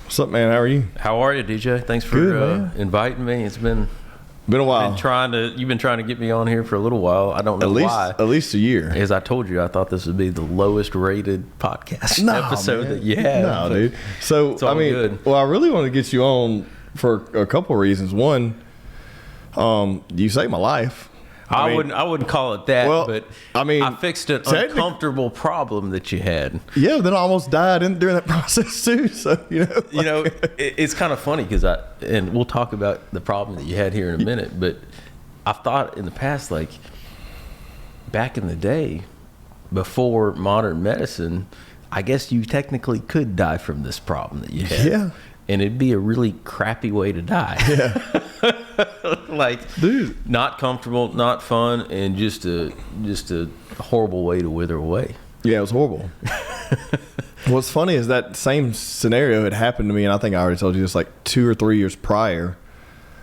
What's up, man? How are you? How are you, DJ? Thanks for inviting me. It's been a while. You've been trying to get me on here for a little while. I don't know why. At least a year. As I told you, I thought this would be the lowest rated podcast episode that you have. No, dude. So good. Well, I really want to get you on for a couple of reasons. One, you saved my life. I wouldn't call it that, but I fixed an uncomfortable problem that you had. Yeah, then I almost died during that process too. So it's kind of funny because and we'll talk about the problem that you had here in a minute. But I've thought in the past, like back in the day, before modern medicine, I guess you technically could die from this problem that you had. Yeah. And it'd be a really crappy way to die. Yeah. Like, dude, not comfortable, not fun, and just a horrible way to wither away. Yeah, it was horrible. What's funny is that same scenario had happened to me, and I think I already told you this like 2 or 3 years prior.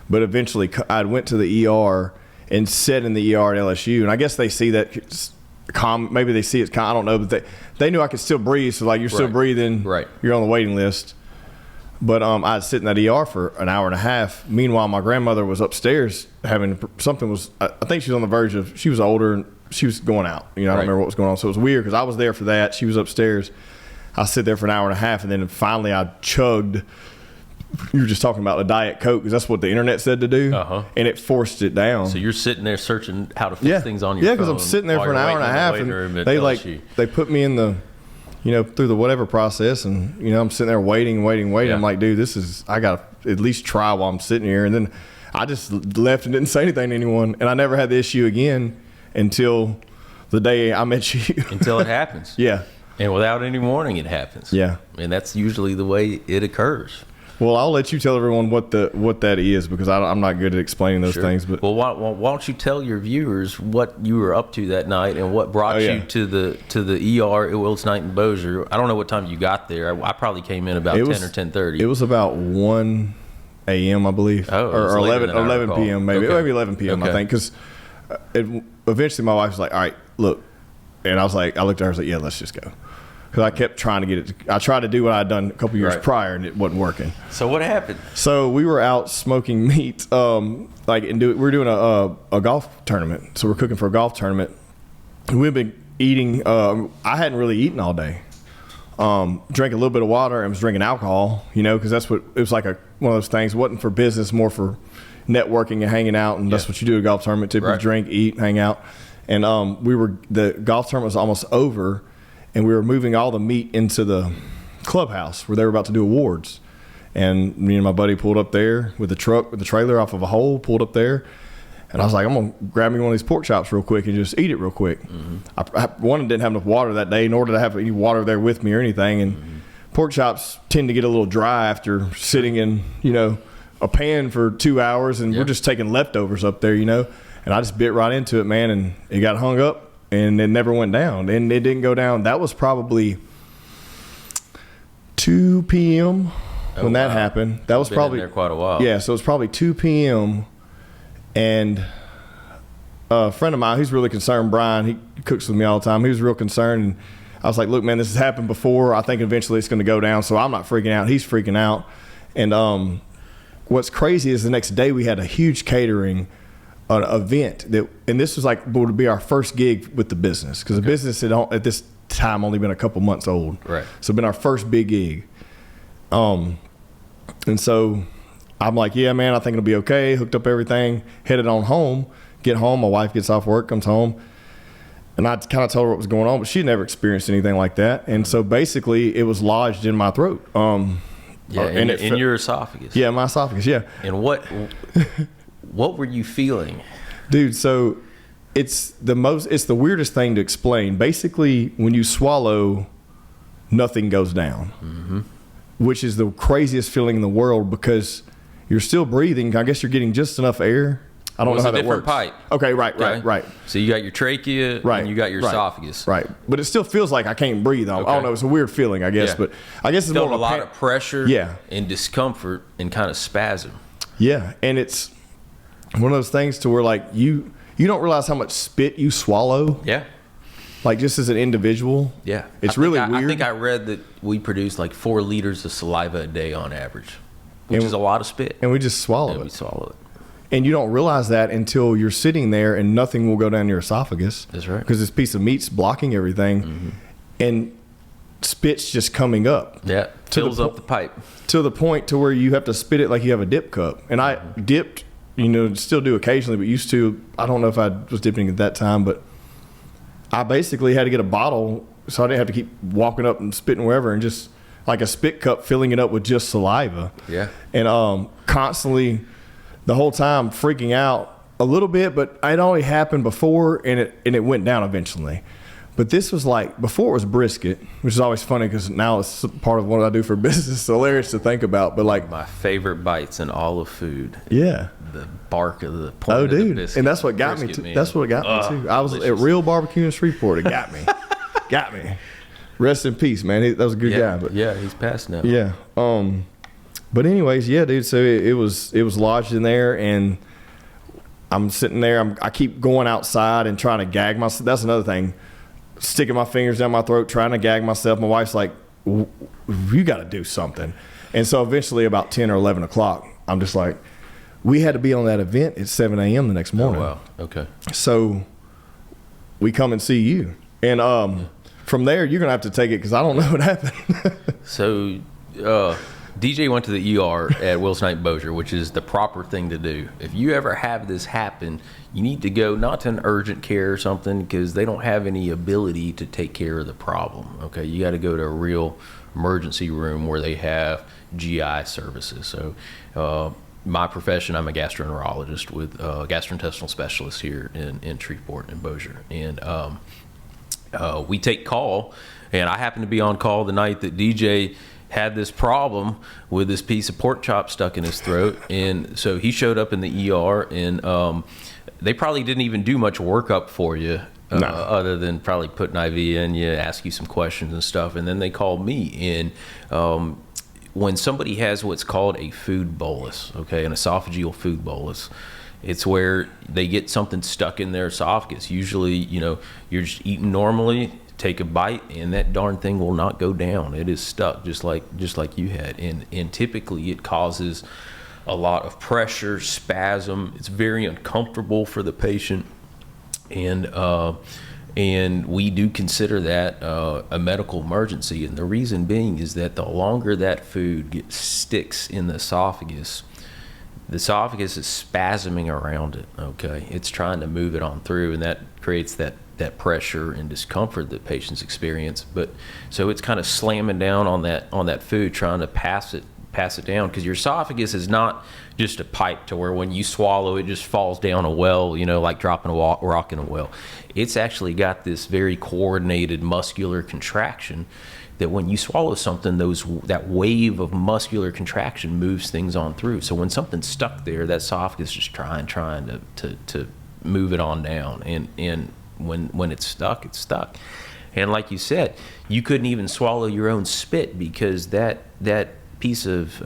But eventually, I went to the ER and sat in the ER at LSU, and I guess they see that maybe they see it. I don't know, but they knew I could still breathe. So like, you're still breathing. Right. You're on the waiting list. But I'd sit in that ER for an hour and a half. Meanwhile, my grandmother was upstairs having something was. I think she was on the verge of. She was older and she was going out. I don't remember what was going on. So it was weird because I was there for that. She was upstairs. I sit there for an hour and a half, and then finally I chugged. You were just talking about the Diet Coke because that's what the internet said to do, and it forced it down. So you're sitting there searching how to fix things on your phone. Yeah, because I'm sitting there for an hour and a half, and they put me in the. Through the whatever process, and I'm sitting there waiting. Yeah. I'm like, dude, I gotta at least try while I'm sitting here. And then I just left and didn't say anything to anyone, and I never had the issue again until the day I met you. Until it happens. Yeah. And without any warning, it happens. Yeah. And that's usually the way it occurs. Well, I'll let you tell everyone what that is because I'm not good at explaining those things. But why don't you tell your viewers what you were up to that night and what brought you to the ER at Willis Knight and Bossier? I don't know what time you got there. I probably came in about 10 or 10:30. It was about 1 a.m. I believe, or 11 p.m. maybe 11 p.m. I think because eventually my wife was like, "All right, look," and I was like, I looked at her, I was like, "Yeah, let's just go." Because I kept trying to get it. I tried to do what I'd done a couple years prior, and it wasn't working. So what happened? So we were out smoking meat, we were doing a golf tournament. So we're cooking for a golf tournament. We've been eating. I hadn't really eaten all day. Drank a little bit of water and was drinking alcohol. Because that's what it was like one of those things. It wasn't for business, more for networking and hanging out, and that's what you do at a golf tournament. Typically, drink, eat, hang out. And the golf tournament was almost over. And we were moving all the meat into the clubhouse where they were about to do awards. And me and my buddy pulled up there with the truck, with the trailer off of a hole, pulled up there. And I was like, I'm going to grab me one of these pork chops real quick and just eat it real quick. Mm-hmm. I didn't have enough water that day, nor did I have any water there with me or anything. And pork chops tend to get a little dry after sitting in, a pan for 2 hours. And we're just taking leftovers up there, And I just bit right into it, man. And it got hung up. And it never went down. And it didn't go down. That was probably 2 p.m. when that happened. That was probably there quite a while. Yeah, so it was probably 2 p.m. And a friend of mine, he's really concerned, Brian, he cooks with me all the time. He was real concerned. And I was like, look, man, this has happened before. I think eventually it's going to go down. So I'm not freaking out. He's freaking out. And what's crazy is the next day we had a huge catering an event and this was would be our first gig with the business because the business had at this time only been a couple months old, right? So it'd been our first big gig, and so I'm like, yeah, man, I think it'll be okay. Hooked up everything, headed on home. Get home, my wife gets off work, comes home, and I kind of told her what was going on, but she'd never experienced anything like that, and so basically it was lodged in my throat. In your esophagus. Yeah, my esophagus. Yeah. And what were you feeling? Dude, so it's the weirdest thing to explain. Basically, when you swallow, nothing goes down, which is the craziest feeling in the world because you're still breathing. I guess you're getting just enough air. I don't know how that works. It's a different pipe. Okay, right. So you got your trachea and you got your esophagus. Right. But it still feels like I can't breathe. I don't know. It's a weird feeling, I guess. Yeah. But I guess it's more of a lot of pressure and discomfort and kind of spasm. Yeah, and it's one of those things to where you don't realize how much spit you swallow. Yeah. like just as an individual. Yeah. It's really weird. I think I read that we produce like 4 liters of saliva a day on average, which is a lot of spit. And we just swallow it. We swallow it. And you don't realize that until you're sitting there and nothing will go down your esophagus. That's right. Because this piece of meat's blocking everything. And spit's just coming up. Yeah. Fills up the pipe. To the point to where you have to spit it like you have a dip cup. And I dipped, still do occasionally, but used to, I don't know if I was dipping at that time, but I basically had to get a bottle so I didn't have to keep walking up and spitting wherever, and just like a spit cup, filling it up with just saliva. Yeah. And constantly the whole time freaking out a little bit, but it only happened before, and it went down eventually. But this was like, before it was brisket, which is always funny because now it's part of what I do for business. It's hilarious to think about. But like, my favorite bites in all of food. Yeah. The bark of the point Oh, of the dude. biscuit. And that's what got me. That's what got me too. I was delicious. at Real Barbecue in Shreveport. It got me. Got me. Rest in peace, man. That was a good guy. But yeah, he's passed now. Yeah. But anyways, yeah, dude. So it was lodged in there, and I'm sitting there. I keep going outside and trying to gag myself. That's another thing. Sticking my fingers down my throat, trying to gag myself. My wife's like, you got to do something. And so eventually about 10 or 11 o'clock, I'm just like, we had to be on that event at 7 a.m. the next morning. Oh, wow. Okay. So we come and see you. And from there, you're going to have to take it because I don't know what happened. So DJ went to the ER at Wilson Knight Bossier, which is the proper thing to do. If you ever have this happen, you need to go not to an urgent care or something, because they don't have any ability to take care of the problem. Okay, you got to go to a real emergency room where they have GI services. So my profession, I'm a gastroenterologist with GastroIntestinal Specialists here in Shreveport and Bossier. And we take call, and I happened to be on call the night that DJ had this problem with this piece of pork chop stuck in his throat. And so he showed up in the ER, and they probably didn't even do much workup for you, other than probably put an IV in you, ask you some questions and stuff. And then they called me. And when somebody has what's called a food bolus, okay, an esophageal food bolus, it's where they get something stuck in their esophagus. Usually, you're just eating normally, take a bite, and that darn thing will not go down. It is stuck just like you had. And typically it causes a lot of pressure, spasm. It's very uncomfortable for the patient. And we do consider that a medical emergency. And the reason being is that the longer that food sticks in the esophagus is spasming around it, okay? It's trying to move it on through, and that creates that pressure and discomfort that patients experience. But so it's kind of slamming down on that food, trying to pass it down, because your esophagus is not just a pipe to where when you swallow it just falls down a well, like dropping a rock in a well. It's actually got this very coordinated muscular contraction that when you swallow something, that wave of muscular contraction moves things on through. So when something's stuck there, that esophagus is just trying to move it on down. And when it's stuck, it's stuck. And like you said, you couldn't even swallow your own spit because that piece of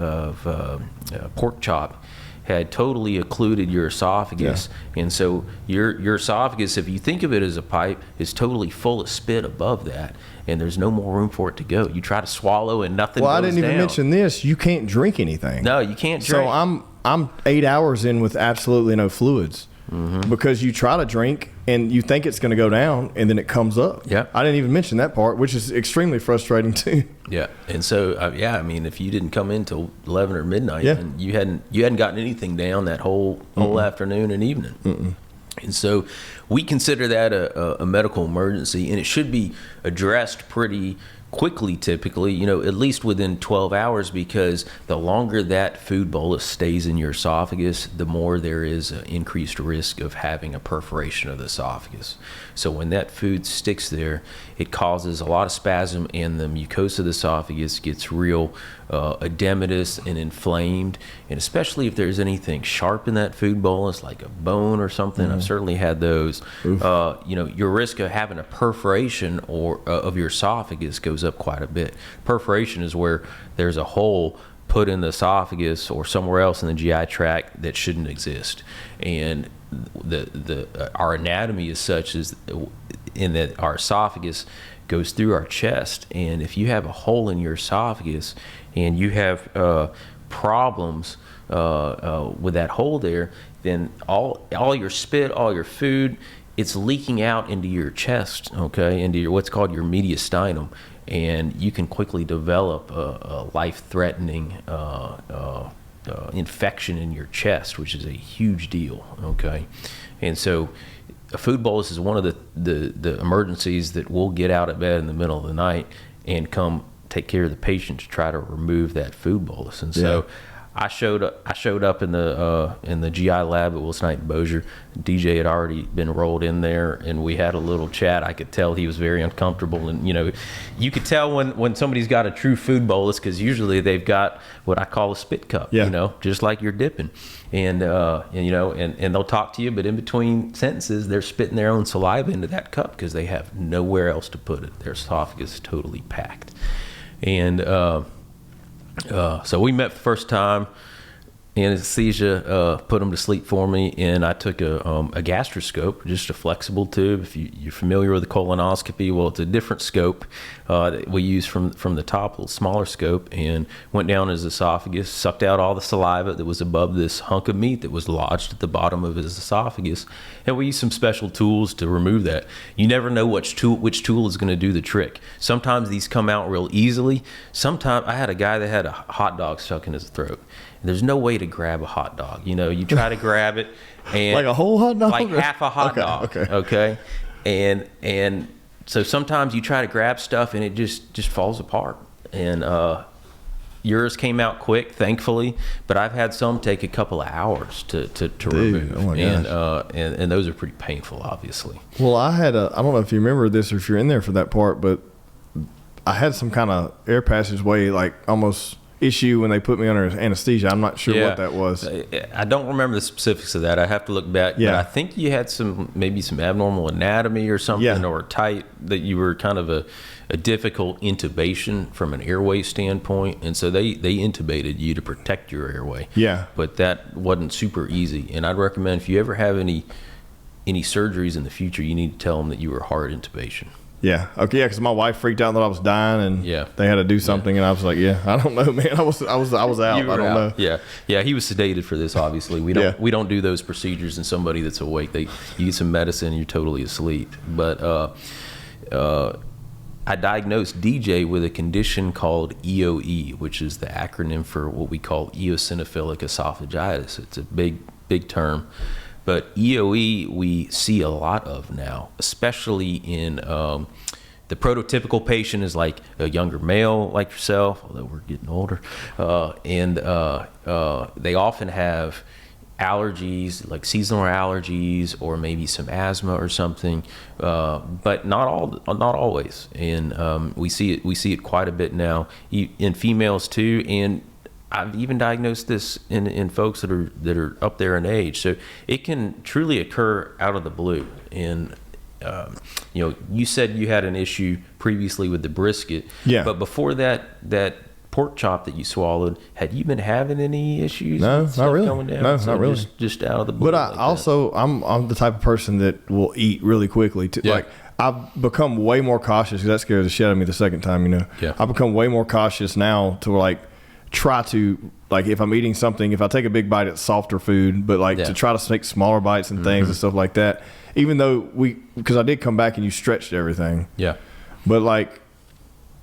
pork chop had totally occluded your esophagus. Yeah. And so your esophagus, if you think of it as a pipe, is totally full of spit above that, and there's no more room for it to go. You try to swallow and nothing goes down. Well, I didn't even mention this. You can't drink anything. No, you can't drink. So I'm 8 hours in with absolutely no fluids. Mm-hmm. Because you try to drink and you think it's going to go down, and then it comes up. Yeah, I didn't even mention that part, which is extremely frustrating too. Yeah, and so I mean, if you didn't come in till 11 or midnight, and you hadn't gotten anything down that whole afternoon and evening. Mm-mm. And so we consider that a medical emergency, and it should be addressed pretty quickly, typically, at least within 12 hours, because the longer that food bolus stays in your esophagus, the more there is an increased risk of having a perforation of the esophagus. So when that food sticks there, it causes a lot of spasm, and the mucosa of the esophagus gets real edematous and inflamed. And especially if there's anything sharp in that food bolus, like a bone or something, I've certainly had those, your risk of having a perforation of your esophagus goes up quite a bit. Perforation is where there's a hole put in the esophagus or somewhere else in the GI tract that shouldn't exist. And our anatomy is such as in that our esophagus goes through our chest, and if you have a hole in your esophagus and you have problems with that hole there, then all your spit, all your food, it's leaking out into your chest, okay, into your what's called your mediastinum, and you can quickly develop a life-threatening infection in your chest, which is a huge deal, okay? And so a food bolus is one of the emergencies that we'll get out of bed in the middle of the night and come take care of the patient to try to remove that food bolus. And so I showed up in the GI lab at Wilson Knight and Bossier. DJ had already been rolled in there, and we had a little chat. I could tell he was very uncomfortable, and you could tell when somebody's got a true food bolus, because usually they've got what I call a spit cup, just like you're dipping, and they'll talk to you, but in between sentences they're spitting their own saliva into that cup because they have nowhere else to put it. Their esophagus is totally packed, and so we met the first time. Anesthesia put him to sleep for me, and I took a gastroscope, just a flexible tube. If you're familiar with the colonoscopy, well, it's a different scope that we use from the top, a little smaller scope, and went down his esophagus, sucked out all the saliva that was above this hunk of meat that was lodged at the bottom of his esophagus, and we used some special tools to remove that. You never know which tool is going to do the trick. Sometimes these come out real easily. Sometimes I had a guy that had a hot dog stuck in his throat. There's no way to grab a hot dog. You try to grab it, and like a whole hot dog, like half a hot dog. Okay. And so sometimes you try to grab stuff and it just falls apart. And yours came out quick, thankfully, but I've had some take a couple of hours to remove. Oh my gosh. And those are pretty painful, obviously. Well, I don't know if you remember this or if you're in there for that part, but I had some kind of air passageway, like almost issue when they put me under anesthesia. I'm not sure what that was. I don't remember the specifics of that. I have to look back. But I think you had maybe some abnormal anatomy or something, or tight, that you were kind of a difficult intubation from an airway standpoint, and so they intubated you to protect your airway. Yeah. But that wasn't super easy, and I'd recommend if you ever have any surgeries in the future, you need to tell them that you were hard intubation. Yeah. Okay. Yeah. Because my wife freaked out that I was dying, and they had to do something, and I was like, I don't know, man. I was out. I don't know. Yeah. Yeah. He was sedated for this. Obviously, we don't do those procedures in somebody that's awake. You get some medicine, and you're totally asleep. But I diagnosed DJ with a condition called EOE, which is the acronym for what we call eosinophilic esophagitis. It's a big term. But EOE we see a lot of now, especially in the prototypical patient is like a younger male like yourself, although we're getting older, and they often have allergies, like seasonal allergies, or maybe some asthma or something, but not always. And we see it quite a bit now in females too, and I've even diagnosed this in folks that are up there in age. So it can truly occur out of the blue. And you said you had an issue previously with the brisket. Yeah. But before that pork chop that you swallowed, had you been having any issues? No, not really. Going down? No, so not really. Just out of the blue. But I'm the type of person that will eat really quickly. Like I've become way more cautious, because that scared the shit out of me the second time. Yeah. I've become way more cautious now to try to, if I'm eating something, if I take a big bite, it's softer food, but to try to make smaller bites and things and stuff like that. Even though because I did come back and you stretched everything. Yeah. But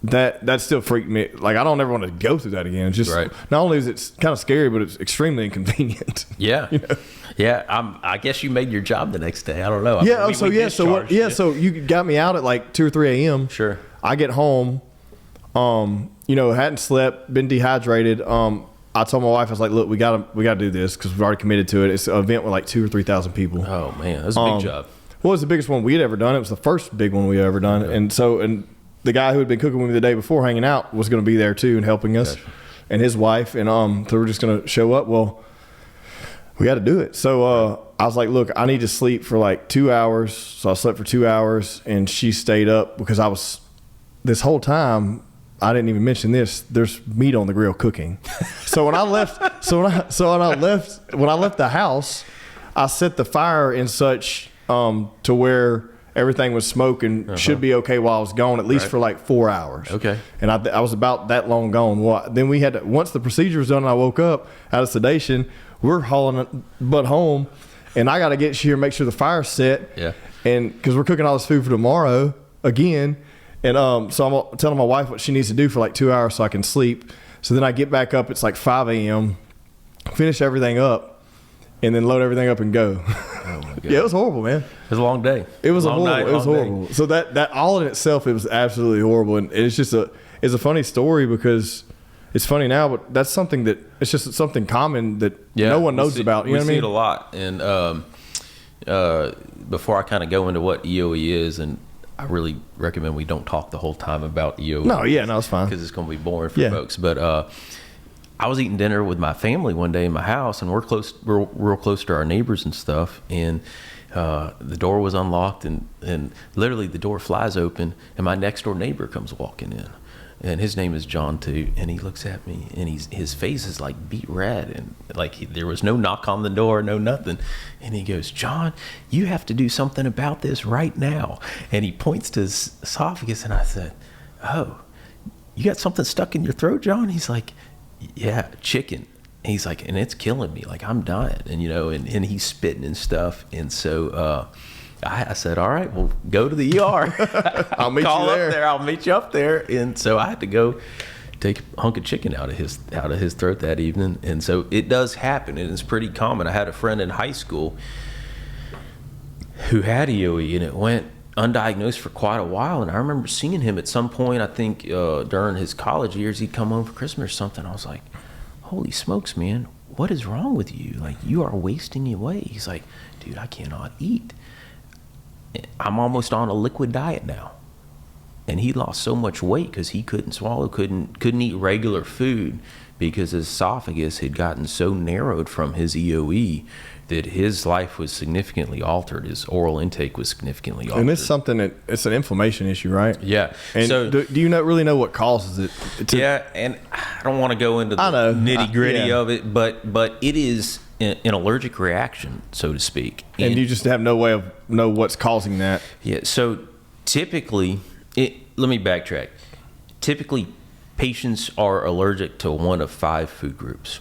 that still freaked me. I don't ever want to go through that again. It's just, not only is it kind of scary, but it's extremely inconvenient. Yeah. Yeah. I guess you made your job the next day. I don't know. So you got me out at 2 or 3 a.m. Sure. I get home, hadn't slept, been dehydrated. I told my wife, I was like, look, we gotta do this, because we've already committed to it. It's an event with 2,000 or 3,000 people. Oh man, that's a big job. Well, it's the biggest one we had ever done. It was the first big one we ever done. Okay. And the guy who had been cooking with me the day before, hanging out, was going to be there too and helping us, and his wife. And so we're just going to show up. Well, we got to do it. So I was like, look, I need to sleep for 2 hours. So I slept for 2 hours, and she stayed up, because this whole time I didn't even mention this. There's meat on the grill cooking. So when I left, when I left the house, I set the fire in such to where everything was smoking, should be okay while I was gone, at least for like 4 hours. Okay. And I was about that long gone. Well, then we had to, once the procedure was done and I woke up out of sedation, we're hauling butt home, and I got to get here and make sure the fire's set. Yeah. And because we're cooking all this food for tomorrow again. And so I'm telling my wife what she needs to do for like 2 hours so I can sleep. So then I get back up. It's like 5 a.m., finish everything up, and then load everything up and go. Oh my God. Yeah, it was horrible, man. It was a long day. It was long night, it was long horrible. day. So that all in itself, it was absolutely horrible. And it's just it's a funny story because it's funny now, but that's something that it's just something common that no one knows about. You know what I mean? We see it a lot. And before I kind of go into what EOE is, and I really recommend we don't talk the whole time about EOE. No, it's fine. Because it's going to be boring for folks. But I was eating dinner with my family one day in my house, and we're real close to our neighbors and stuff. And the door was unlocked, and literally the door flies open, and my next door neighbor comes walking in. And his name is John too, and he looks at me, and his face is like beet red, and like there was no knock on the door, no nothing. And he goes, "John, you have to do something about this right now." And he points to his esophagus, and I said, "Oh, you got something stuck in your throat, John?" He's like, "Yeah, chicken." And he's like, "And it's killing me, like I'm dying." And and he's spitting and stuff. And so I said, "All right, well, go to the ER. I'll meet Call you there. up there. I'll meet you up there." And so I had to go take a hunk of chicken out of his throat that evening. And so it does happen, and it's pretty common. I had a friend in high school who had EOE, and it went undiagnosed for quite a while. And I remember seeing him at some point, I think during his college years, he'd come home for Christmas or something. I was like, "Holy smokes, man, what is wrong with you? Like, you are wasting away." He's like, "Dude, I cannot eat. I'm almost on a liquid diet now." And he lost so much weight because he couldn't swallow, couldn't eat regular food because his esophagus had gotten so narrowed from his EOE that his life was significantly altered. His oral intake was significantly altered. And it's something it's an inflammation issue, right? Yeah. And so do you really know what causes it? Yeah, and I don't want to go into the nitty gritty of it, but it is an allergic reaction, so to speak. And you just have no way of know what's causing that. Yeah. So typically, let me backtrack. Typically, patients are allergic to one of 5 food groups.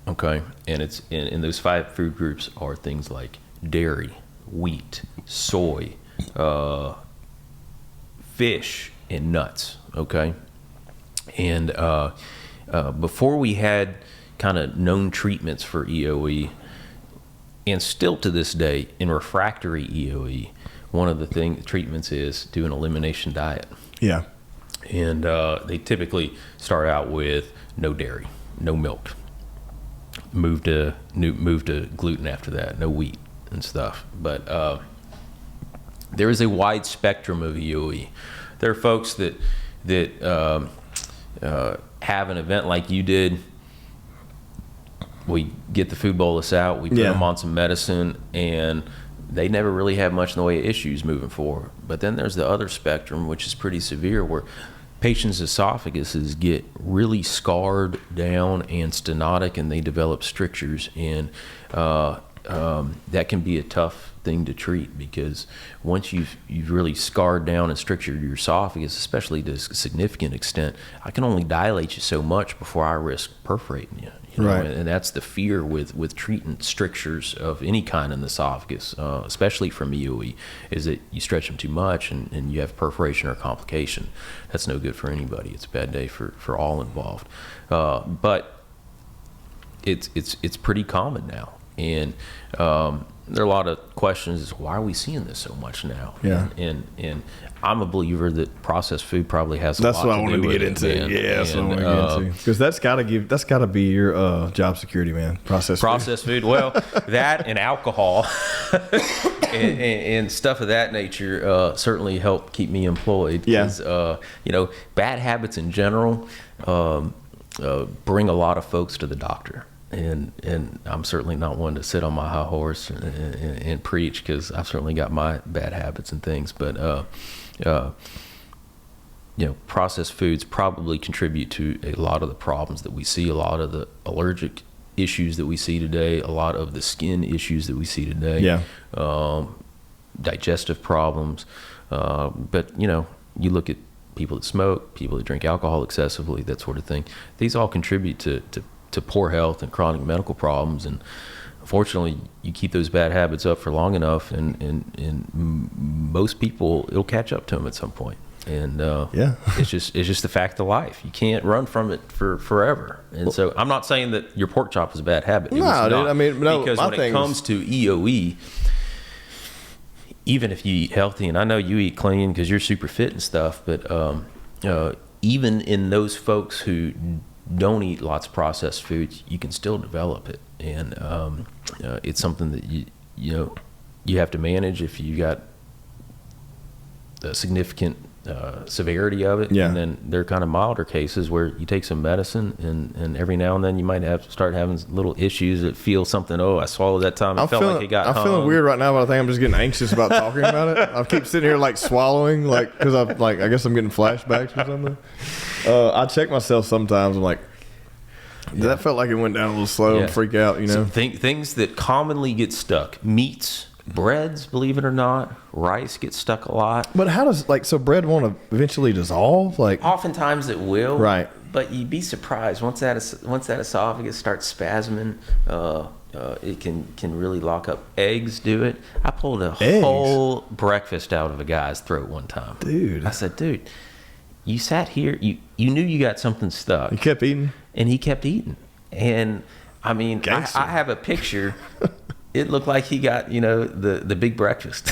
Okay, and it's in those 5 food groups are things like dairy, wheat, soy, fish, and nuts. Okay, and before we had kind of known treatments for EOE, and still to this day in refractory EOE, one of the treatments is do an elimination diet. Yeah. And they typically start out with no dairy, no milk. Move to gluten after that, no wheat and stuff. But there is a wide spectrum of EOE. There are folks that have an event like you did. We get the food bolus out, we put them on some medicine, and they never really have much in the way of issues moving forward. But then there's the other spectrum, which is pretty severe, where patients' esophaguses get really scarred down and stenotic, and they develop strictures. And that can be a tough thing to treat, because once you've really scarred down and strictured your esophagus, especially to a significant extent, I can only dilate you so much before I risk perforating you. Right. And that's the fear with treating strictures of any kind in the esophagus, especially from EOE, is that you stretch them too much and you have perforation or complication. That's no good for anybody. It's a bad day for all involved. But it's pretty common now. And there are a lot of questions as why are we seeing this so much now? Yeah. And I'm a believer that processed food probably has a lot to do with it. That's what I wanted to get into. That's what I want to get into. Because that's got to be your job security, man. Processed food. Well, that and alcohol and stuff of that nature certainly help keep me employed. Because, bad habits in general bring a lot of folks to the doctor. And I'm certainly not one to sit on my high horse and preach, because I've certainly got my bad habits and things. But processed foods probably contribute to a lot of the problems that we see, a lot of the allergic issues that we see today, a lot of the skin issues that we see today, digestive problems. But, you look at people that smoke, people that drink alcohol excessively, that sort of thing. These all contribute to poor health and chronic medical problems. And unfortunately, you keep those bad habits up for long enough, and most people, it'll catch up to them at some point. And it's just the fact of life. You can't run from it for forever. And so I'm not saying that your pork chop is a bad habit. No, dude, I mean, no, because when it comes to EOE, even if you eat healthy, and I know you eat clean because you're super fit and stuff, but even in those folks who don't eat lots of processed foods, you can still develop it. And it's something that you have to manage if you got a significant severity of it. And then there are kind of milder cases where you take some medicine, and every now and then you might start having little issues that feel something. Oh, I swallowed that time. It felt like it got hung. I'm feeling weird right now, but I think I'm just getting anxious about talking about it. I keep sitting here like swallowing, like, because I guess I'm getting flashbacks or something. I check myself sometimes. I'm like, that felt like it went down a little slow and freak out, So things that commonly get stuck: meats, breads, believe it or not, rice gets stuck a lot. But how does so bread want to eventually dissolve? Oftentimes it will, right? But you'd be surprised once that esophagus starts spasming. It can really lock up. Eggs do it. I pulled a whole breakfast out of a guy's throat one time, dude. I said, dude, you sat here, you knew you got something stuck. You kept eating, and he kept eating, and I mean, I have a picture. It looked like he got, the big breakfast.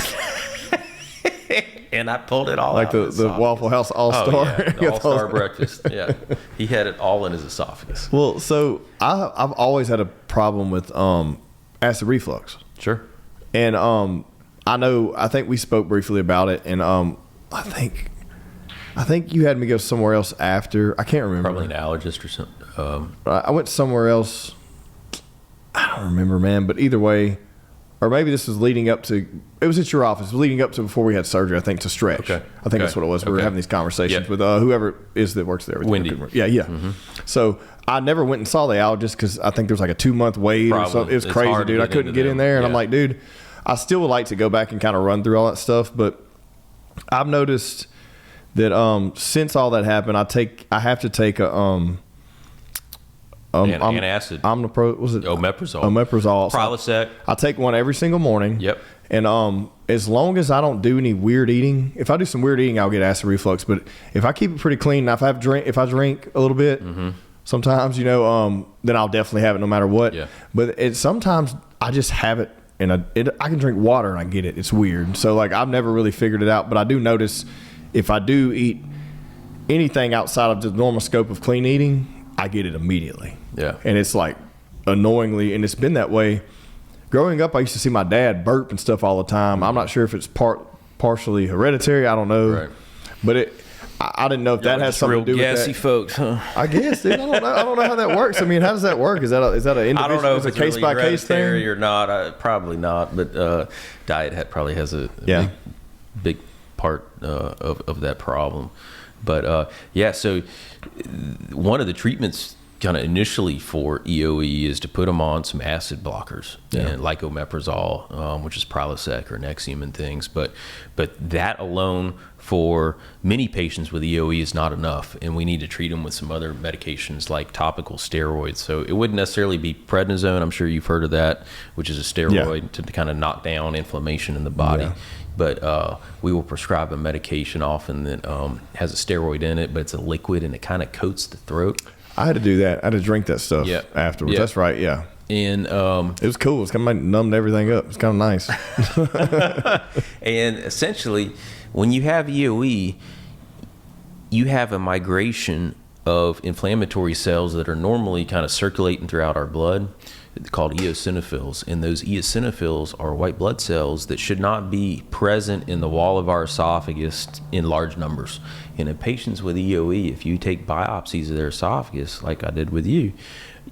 And I pulled it all out. Like the Waffle House All-Star. Oh, yeah, the All-Star breakfast. Yeah. He had it all in his esophagus. Well, so I've always had a problem with acid reflux. Sure. And I think we spoke briefly about it, and I think you had me go somewhere else after. I can't remember. Probably an allergist or something. I went somewhere else. I don't remember, man, but either way, or maybe this was leading up to, it was at your office, leading up to before we had surgery, I think, to stretch. Okay. I think that's what it was. We were having these conversations with whoever it is that works there. Wendy. Yeah. Mm-hmm. So I never went and saw the allergist because I think there was like a 2-month wait or something. It was crazy, dude. I couldn't get in there. And I'm like, dude, I still would like to go back and kind of run through all that stuff. But I've noticed that since all that happened, I have to take a antacid. Omnipro, was it? Omeprazole. Prilosec. I take one every single morning. Yep. And as long as I don't do any weird eating, if I do some weird eating, I'll get acid reflux. But if I keep it pretty clean, if I drink a little bit, sometimes, then I'll definitely have it no matter what. Yeah. But sometimes I just have it, and I can drink water and I get it. It's weird. So I've never really figured it out. But I do notice if I do eat anything outside of the normal scope of clean eating, I get it immediately. Yeah. And it's annoyingly, and it's been that way. Growing up, I used to see my dad burp and stuff all the time. I'm not sure if it's partially hereditary. I don't know. Right. But I didn't know if that has something to do with that. Gassy folks, huh? I guess, dude. I don't know how that works. I mean, how does that work? Is that an individual? I don't know if it's a case by case thing or not. Probably not. But diet probably has a big part of that problem. But so one of the treatments kind of initially for EOE is to put them on some acid blockers, and like omeprazole, which is Prilosec or Nexium and things. But that alone for many patients with EOE is not enough, and we need to treat them with some other medications like topical steroids. So it wouldn't necessarily be prednisone. I'm sure you've heard of that, which is a steroid to kind of knock down inflammation in the body. Yeah. But we will prescribe a medication often that has a steroid in it, but it's a liquid and it kind of coats the throat. I had to do that. I had to drink that stuff afterwards. That's right, yeah. And it was cool. It's kind of numbed everything up. It's kind of nice. And essentially, when you have EOE, you have a migration of inflammatory cells that are normally kind of circulating throughout our blood, called eosinophils. And those eosinophils are white blood cells that should not be present in the wall of our esophagus in large numbers. And in patients with EOE, if you take biopsies of their esophagus, like I did with you,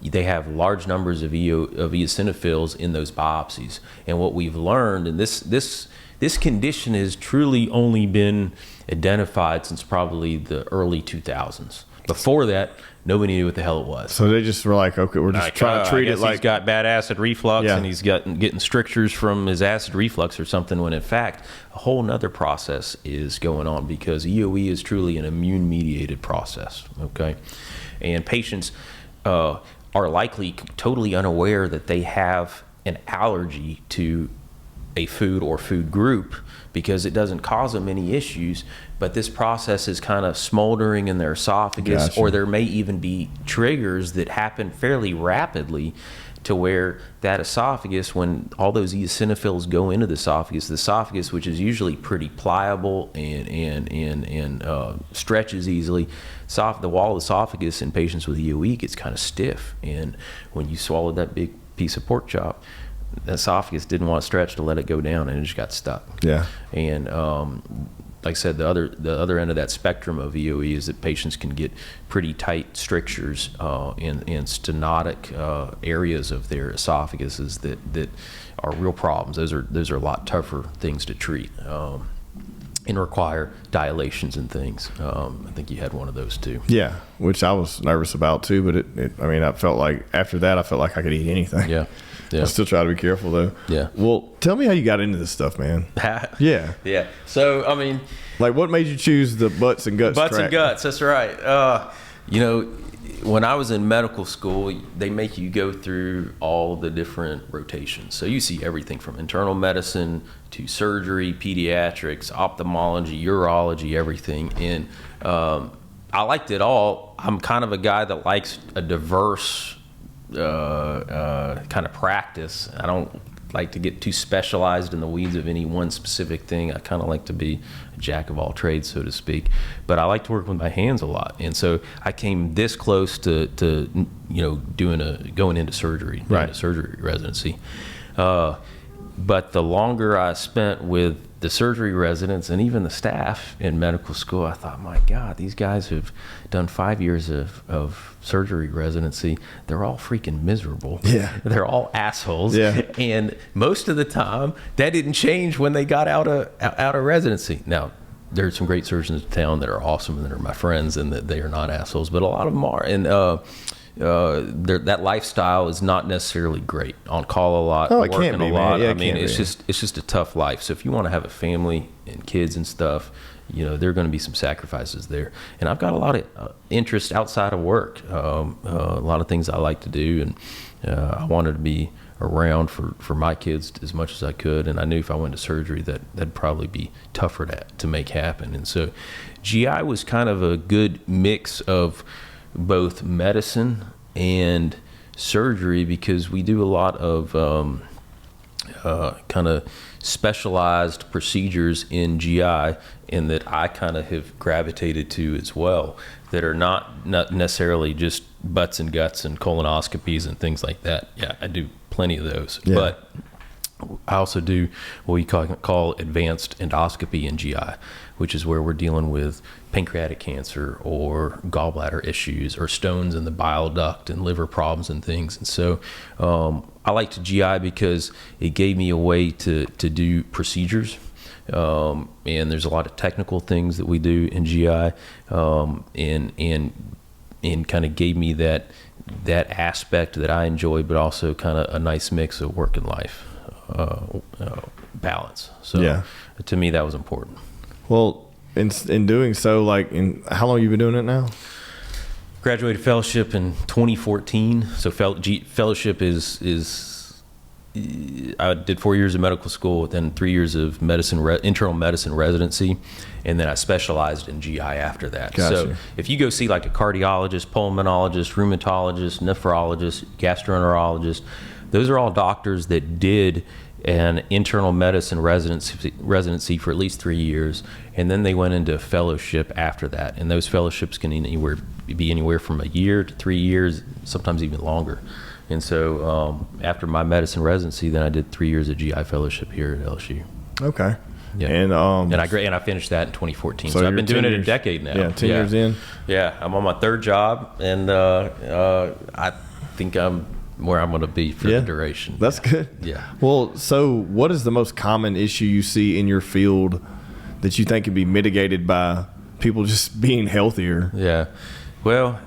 they have large numbers of eosinophils in those biopsies. And what we've learned, and this condition has truly only been identified since probably the early 2000s. Before that, nobody knew what the hell it was. So they just were like, okay, we're just trying to treat it like he's got bad acid reflux, and he's getting strictures from his acid reflux or something, when in fact a whole nother process is going on, because EOE is truly an immune mediated process. Okay, and patients are likely totally unaware that they have an allergy to a food or food group, because it doesn't cause them any issues, but this process is kind of smoldering in their esophagus. Gotcha. Or there may even be triggers that happen fairly rapidly, to where that esophagus, when all those eosinophils go into the esophagus, which is usually pretty pliable and stretches easily, the wall of the esophagus in patients with EOE gets kind of stiff. And when you swallowed that big piece of pork chop, the esophagus didn't want to stretch to let it go down, and it just got stuck. Yeah. And like I said, the other end of that spectrum of EOE is that patients can get pretty tight strictures in stenotic areas of their esophaguses that are real problems. Those are a lot tougher things to treat and require dilations and things. I think you had one of those too. Yeah, which I was nervous about too, but I felt like after that, I felt like I could eat anything. Yeah. Yeah. I still try to be careful though. Yeah. Well, tell me how you got into this stuff, man. Yeah. Yeah. So, like, what made you choose the butts and guts? Butts and guts. That's right. When I was in medical school, they make you go through all the different rotations. So you see everything from internal medicine to surgery, pediatrics, ophthalmology, urology, everything. And I liked it all. I'm kind of a guy that likes a diverse kind of practice. I don't like to get too specialized in the weeds of any one specific thing. I kind of like to be a jack of all trades, so to speak. But I like to work with my hands a lot, and so I came this close to going into surgery, right, into surgery residency. But the longer I spent with the surgery residents and even the staff in medical school, I thought, my God, these guys have done 5 years of surgery residency. They're all freaking miserable. Yeah. They're all assholes. Yeah. And most of the time, that didn't change when they got out of residency. Now, there's some great surgeons in town that are awesome and that are my friends and that they are not assholes, but a lot of them are. And that lifestyle is not necessarily great. On call a lot, working a lot. Yeah, it's just a tough life. So if you want to have a family and kids and stuff, there are going to be some sacrifices there. And I've got a lot of interest outside of work. A lot of things I like to do, and I wanted to be around for my kids as much as I could. And I knew if I went to surgery, that'd probably be tougher to make happen. And so GI was kind of a good mix of both medicine and surgery, because we do a lot of kind of specialized procedures in GI, and that I kind of have gravitated to as well, that are not necessarily just butts and guts and colonoscopies and things like that. Yeah, I do plenty of those. Yeah. But I also do what we call advanced endoscopy in GI, which is where we're dealing with pancreatic cancer or gallbladder issues or stones in the bile duct and liver problems and things. And so I liked GI because it gave me a way to do procedures. And there's a lot of technical things that we do in GI, and kind of gave me that aspect that I enjoy, but also kind of a nice mix of work and life balance. So to me, that was important. Well, in doing so, how long have you been doing it now? Graduated fellowship in 2014. So fellowship is I did 4 years of medical school, then 3 years of internal medicine residency, and then I specialized in GI after that. Gotcha. So if you go see like a cardiologist, pulmonologist, rheumatologist, nephrologist, gastroenterologist, those are all doctors that did an internal medicine residency for at least 3 years, and then they went into a fellowship after that. And those fellowships can be anywhere from a year to 3 years, sometimes even longer. And so after my medicine residency, then I did 3 years of GI fellowship here at LSU. Okay. Yeah. And I finished that in 2014. So I've been doing it a decade now. Yeah, 10 years in. Yeah, I'm on my third job, and I think I'm where I'm going to be for the duration. That's good. Yeah. Well, so what is the most common issue you see in your field that you think can be mitigated by people just being healthier? Yeah. Well,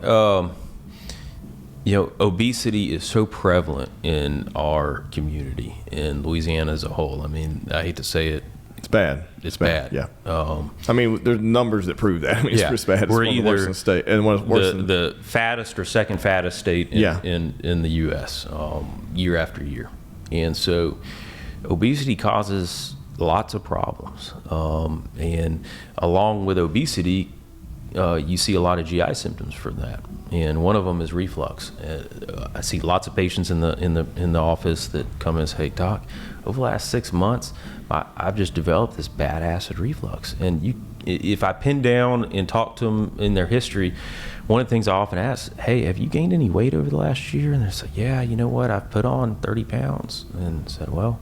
obesity is so prevalent in our community, in Louisiana as a whole. I mean, I hate to say it. It's bad. It's bad. Yeah. I mean, there's numbers that prove that. I mean, it's just bad. It's We're one of the either worst in the state, and one of the worst in the fattest or second fattest state in the U.S. Year after year. And so obesity causes lots of problems. And along with obesity, you see a lot of GI symptoms from that, and one of them is reflux. I see lots of patients in the office that come and say, "Hey, Doc, over the last 6 months, I've just developed this bad acid reflux." And if I pin down and talk to them in their history, one of the things I often ask, "Hey, have you gained any weight over the last year?" And they say, "Yeah, you know what? I've put on 30 pounds." And I said, "Well,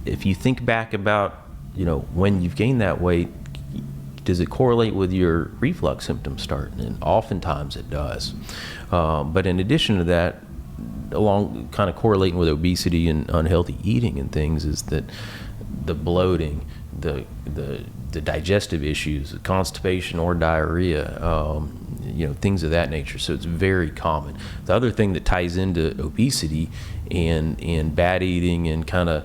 if you think back about when you've gained that weight, does it correlate with your reflux symptoms starting?" And oftentimes it does. But in addition to that, along kind of correlating with obesity and unhealthy eating and things, is that the bloating, the digestive issues, the constipation or diarrhea, things of that nature. So it's very common. The other thing that ties into obesity and bad eating and kind of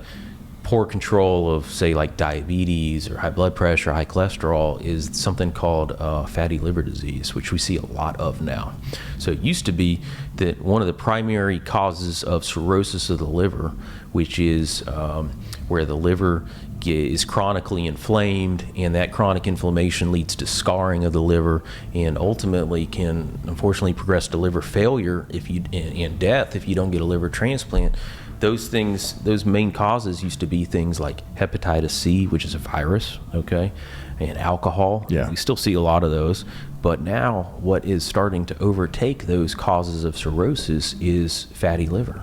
poor control of, say, like diabetes or high blood pressure, high cholesterol, is something called fatty liver disease, which we see a lot of now. So it used to be that one of the primary causes of cirrhosis of the liver, which is where the liver is chronically inflamed, and that chronic inflammation leads to scarring of the liver, and ultimately can unfortunately progress to liver failure and death if you don't get a liver transplant. Those things, those main causes used to be things like hepatitis C, which is a virus, okay, and alcohol. Yeah. We still see a lot of those. But now what is starting to overtake those causes of cirrhosis is fatty liver.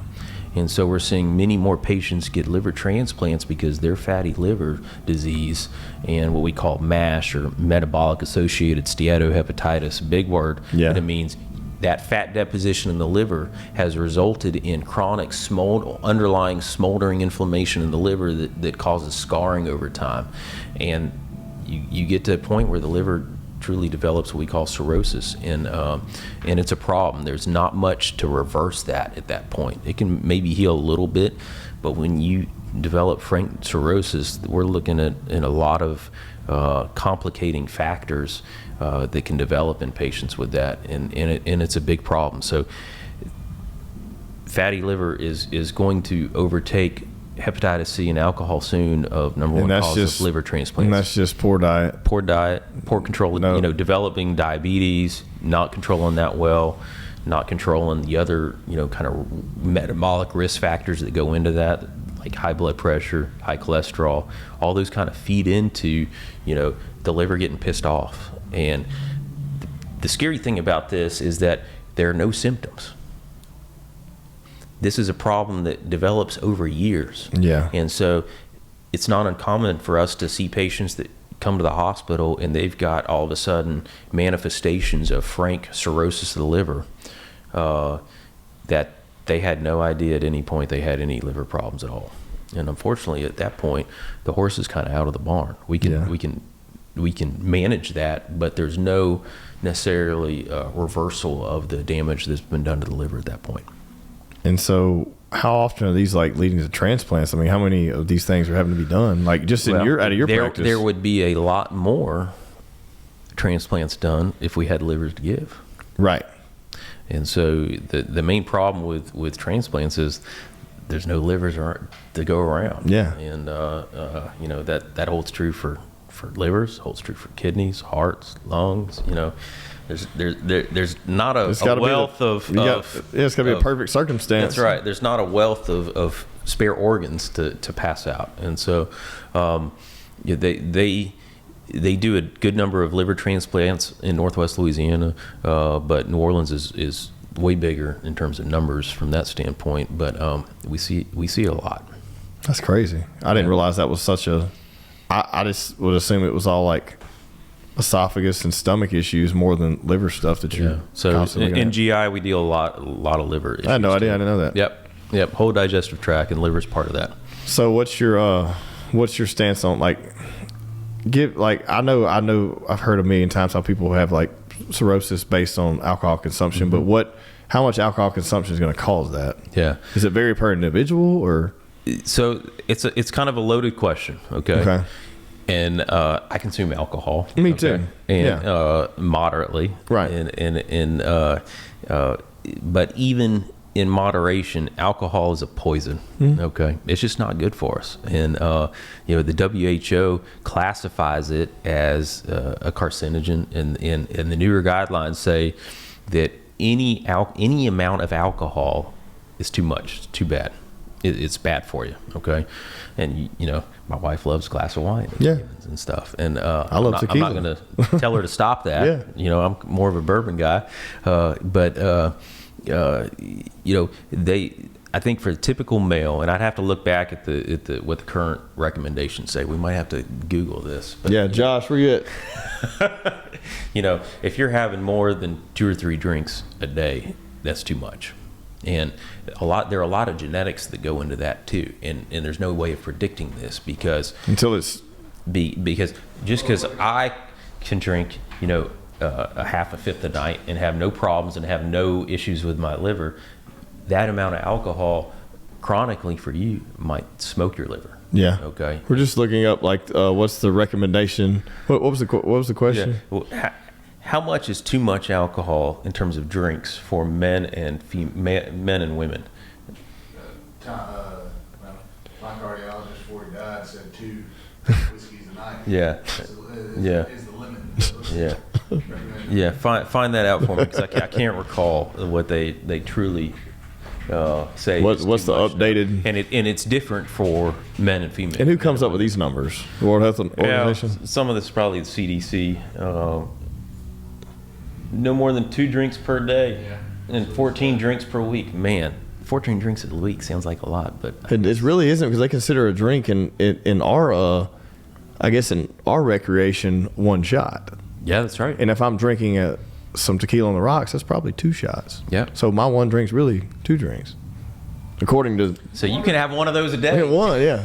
And so we're seeing many more patients get liver transplants because their fatty liver disease and what we call MASH, or metabolic associated steatohepatitis, big word, but it means that fat deposition in the liver has resulted in chronic underlying smoldering inflammation in the liver that causes scarring over time. And you get to a point where the liver truly develops what we call cirrhosis, and it's a problem. There's not much to reverse that at that point. It can maybe heal a little bit, but when you develop frank cirrhosis, we're looking at a lot of complicating factors that can develop in patients with that, and it's a big problem. So fatty liver is going to overtake hepatitis C and alcohol soon of number one cause of liver transplants. And that's just poor diet, poor control, developing diabetes, not controlling that well, not controlling the other, kind of metabolic risk factors that go into that, like high blood pressure, high cholesterol. All those kind of feed into, the liver getting pissed off. And the scary thing about this is that there are no symptoms. This is a problem that develops over years. Yeah. And so it's not uncommon for us to see patients that come to the hospital and they've got all of a sudden manifestations of frank cirrhosis of the liver that they had no idea at any point they had any liver problems at all. And unfortunately, at that point, the horse is kind of out of the barn. We can manage that, but there's no necessarily reversal of the damage that's been done to the liver at that point. And so how often are these leading to transplants? I mean, how many of these things are having to be done? Out of your practice? There would be a lot more transplants done if we had livers to give. Right. And so the main problem with transplants is there's no livers to go around. Yeah. And that holds true for livers, holds true for kidneys, hearts, lungs. There's not a wealth of it's got to be a perfect circumstance. That's right. There's not a wealth of spare organs to pass out, and so they do a good number of liver transplants in Northwest Louisiana, but New Orleans is way bigger in terms of numbers from that standpoint. But we see a lot. That's crazy. I didn't realize that was such a I just would assume it was all like esophagus and stomach issues more than liver stuff that you. So in GI we deal a lot of liver issues. I had no idea. I didn't know that. Yep. Whole digestive tract, and liver's part of that. So what's your stance on like I know I've heard a million times how people have like cirrhosis based on alcohol consumption, but how much alcohol consumption is going to cause that? Yeah. Is it vary per individual or? So it's kind of a loaded question. Okay. And I consume alcohol. Me too. And moderately. Right. But even in moderation, alcohol is a poison. Okay, it's just not good for us. And the WHO classifies it as a carcinogen, and the newer guidelines say that any amount of alcohol is too much. It's too bad. It's bad for you. Okay, and my wife loves a glass of wine. And stuff. And I love tequila. I'm not going to tell her to stop that. I'm more of a bourbon guy, but. I think for the typical male, and I'd have to look back at what the current recommendations say. We might have to Google this. But, Josh, where you at? If you're having more than 2 or 3 drinks a day, that's too much. And there are a lot of genetics that go into that too. And there's no way of predicting this because because I can drink, a half a fifth a night and have no problems and have no issues with my liver, that amount of alcohol chronically for you might smoke your liver. Yeah. Okay. We're just looking up like what's the recommendation? What was the question? Yeah. Well, how much is too much alcohol in terms of drinks for men and men and women? My cardiologist before he died said 2 whiskeys a night. Yeah. Is the limit. Yeah. Find that out for me because I can't recall what they truly say. What's the updated? And it's different for men and females. And who comes up with these numbers? The World Health Organization? Yeah, some of this is probably the CDC. No more than 2 drinks per day and 14 drinks per week. Man, 14 drinks a week sounds like a lot, but it really isn't because they consider a drink in our I guess in our recreation 1 shot. Yeah, that's right. And if I'm drinking some tequila on the rocks, that's probably 2 shots. Yeah. So my 1 drink's really 2 drinks, according to. So you can have 1 of those a day. 1, yeah.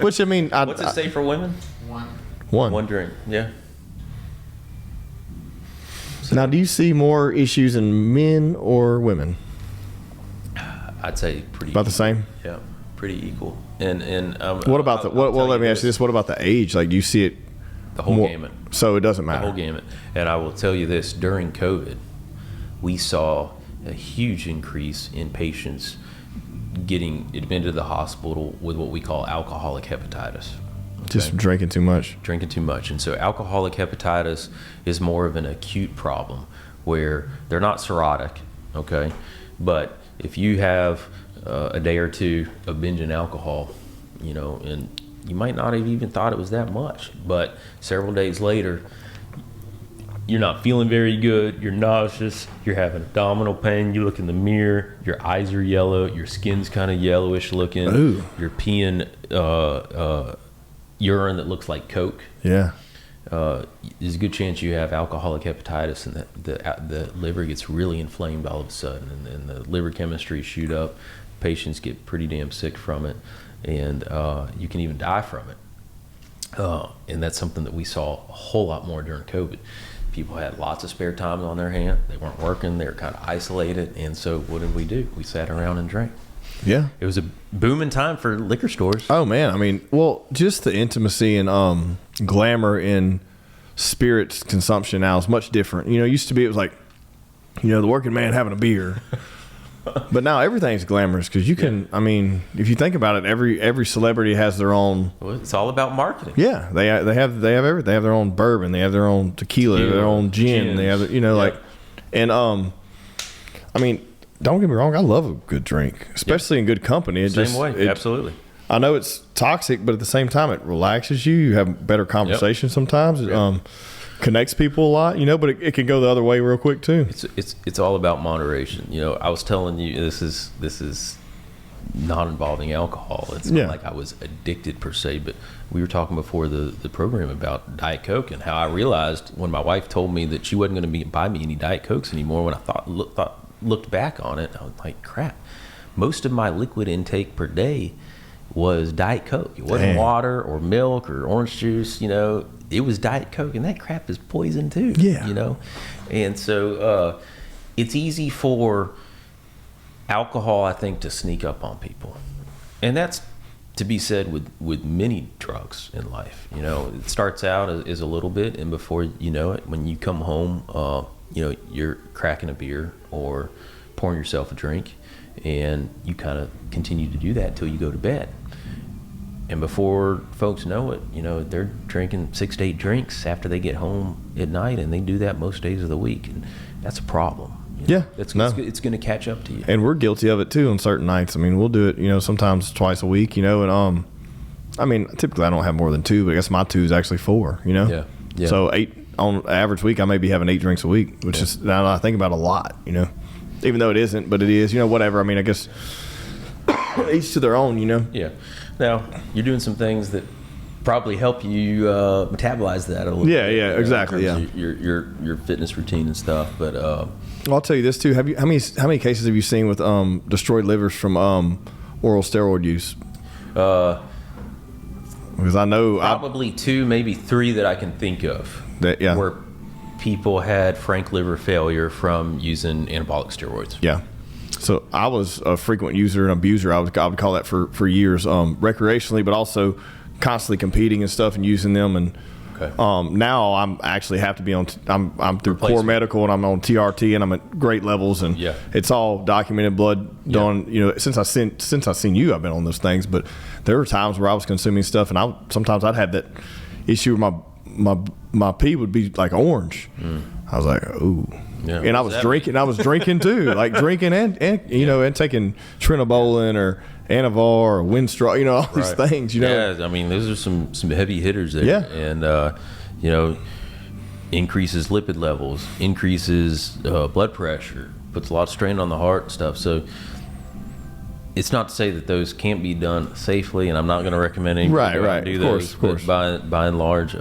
Which I mean, what's it say for women? 1. 1 drink. Yeah. Now, do you see more issues in men or women? I'd say pretty about the same. Yeah, pretty equal. And what about let me ask you this: what about the age? Like, do you see it? The whole gamut. So it doesn't matter. The whole gamut. And I will tell you this: during COVID, we saw a huge increase in patients getting admitted to the hospital with what we call alcoholic hepatitis. Okay? Just drinking too much. Drinking too much. And so alcoholic hepatitis is more of an acute problem where they're not cirrhotic, okay? But if you have a day or 2 of binging alcohol, and you might not have even thought it was that much, but several days later, you're not feeling very good, you're nauseous, you're having abdominal pain, you look in the mirror, your eyes are yellow, your skin's kind of yellowish looking, Ooh. You're peeing urine that looks like Coke. Yeah. There's a good chance you have alcoholic hepatitis, and the liver gets really inflamed all of a sudden, and the liver chemistry shoot up. Patients get pretty damn sick from it, and you can even die from it. And that's something that we saw a whole lot more during COVID. People had lots of spare time on their hand. They weren't working. They were kind of isolated, and so what did we do? We sat around and drank. Yeah. It was a booming time for liquor stores. Oh, man. I mean, well, just the intimacy and glamour in spirits consumption now is much different. Used to be, it was like, the working man having a beer. But now everything's glamorous because you can, I mean, if you think about it, every celebrity has their own. Well, it's all about marketing. Yeah. They have everything. They have their own bourbon. They have their own tequila, their own gin. Gins. They have, and I mean, don't get me wrong. I love a good drink, especially in good company. Same way. Absolutely. I know it's toxic, but at the same time, it relaxes you. You have better conversations sometimes. It connects people a lot, but it can go the other way real quick too. It's all about moderation. I was telling you, this is not involving alcohol. It's not like I was addicted per se, but we were talking before the program about Diet Coke and how I realized when my wife told me that she wasn't going to buy me any Diet Cokes anymore. When I looked back on it, I was like, crap. Most of my liquid intake per day was Diet Coke. It wasn't water or milk or orange juice. It was Diet Coke, and that crap is poison too. Yeah. And so it's easy for alcohol, I think, to sneak up on people, and that's to be said with many drugs in life. It starts out as a little bit, and before you know it, when you come home, you're cracking a beer or pouring yourself a drink, and you kind of continue to do that till you go to bed. And before folks know it, they're drinking 6 to 8 drinks after they get home at night, and they do that most days of the week, and that's a problem. It's going to catch up to you. And we're guilty of it too on certain nights. I mean, we'll do it, sometimes twice a week, and I mean, typically I don't have more than 2, but I guess my 2 is actually 4, Yeah. So 8 on average week, I may be having 8 drinks a week, which is, now I think about a lot, even though it isn't, but it is, whatever. I mean, I guess each to their own, Yeah. Now, you're doing some things that probably help you metabolize that a little bit. Yeah, exactly. Your fitness routine and stuff. But well, I'll tell you this too. How many cases have you seen with destroyed livers from oral steroid use? Because I know probably 2, maybe 3 that I can think of. Where people had frank liver failure from using anabolic steroids. Yeah. So I was a frequent user and abuser. I would call that for years, recreationally, but also constantly competing and stuff and using them. And now I'm actually have to be on. I'm through core medical, and I'm on TRT, and I'm at great levels, and it's all documented, blood done. Since I seen you, I've been on those things. But there were times where I was consuming stuff, and sometimes I'd have that issue where my pee would be like orange. I was like, ooh. Yeah. And I was drinking too, like drinking and and taking Trinobolin or Anavar or Winstrol, all these things, Yeah, I mean, those are some heavy hitters there. Yeah. And, increases lipid levels, increases blood pressure, puts a lot of strain on the heart and stuff. So it's not to say that those can't be done safely, and I'm not going to recommend anybody to do those. Of course. But by and large,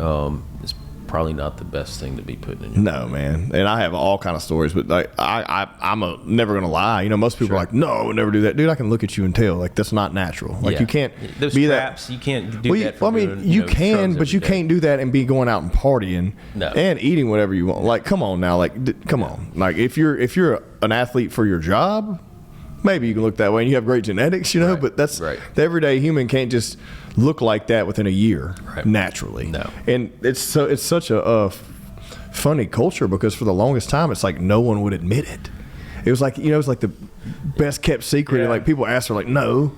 it's probably not the best thing to be putting in your No, man. And I have all kind of stories, but like I'm never gonna lie. Most people are like, no, I would never do that. Dude, I can look at you and tell, like, that's not natural. Like, you can't those be traps, you can't do that for doing, you can, but you can't do that and be going out and partying and eating whatever you want. Like, come on now. Like, come on. Like, if you're an athlete for your job, maybe you can look that way and you have great genetics, but that's the everyday human can't just look like that within a year naturally. No. And it's such a funny culture, because for the longest time it's like no one would admit it. It was like, it was like the best kept secret, and like people asked her, like, no.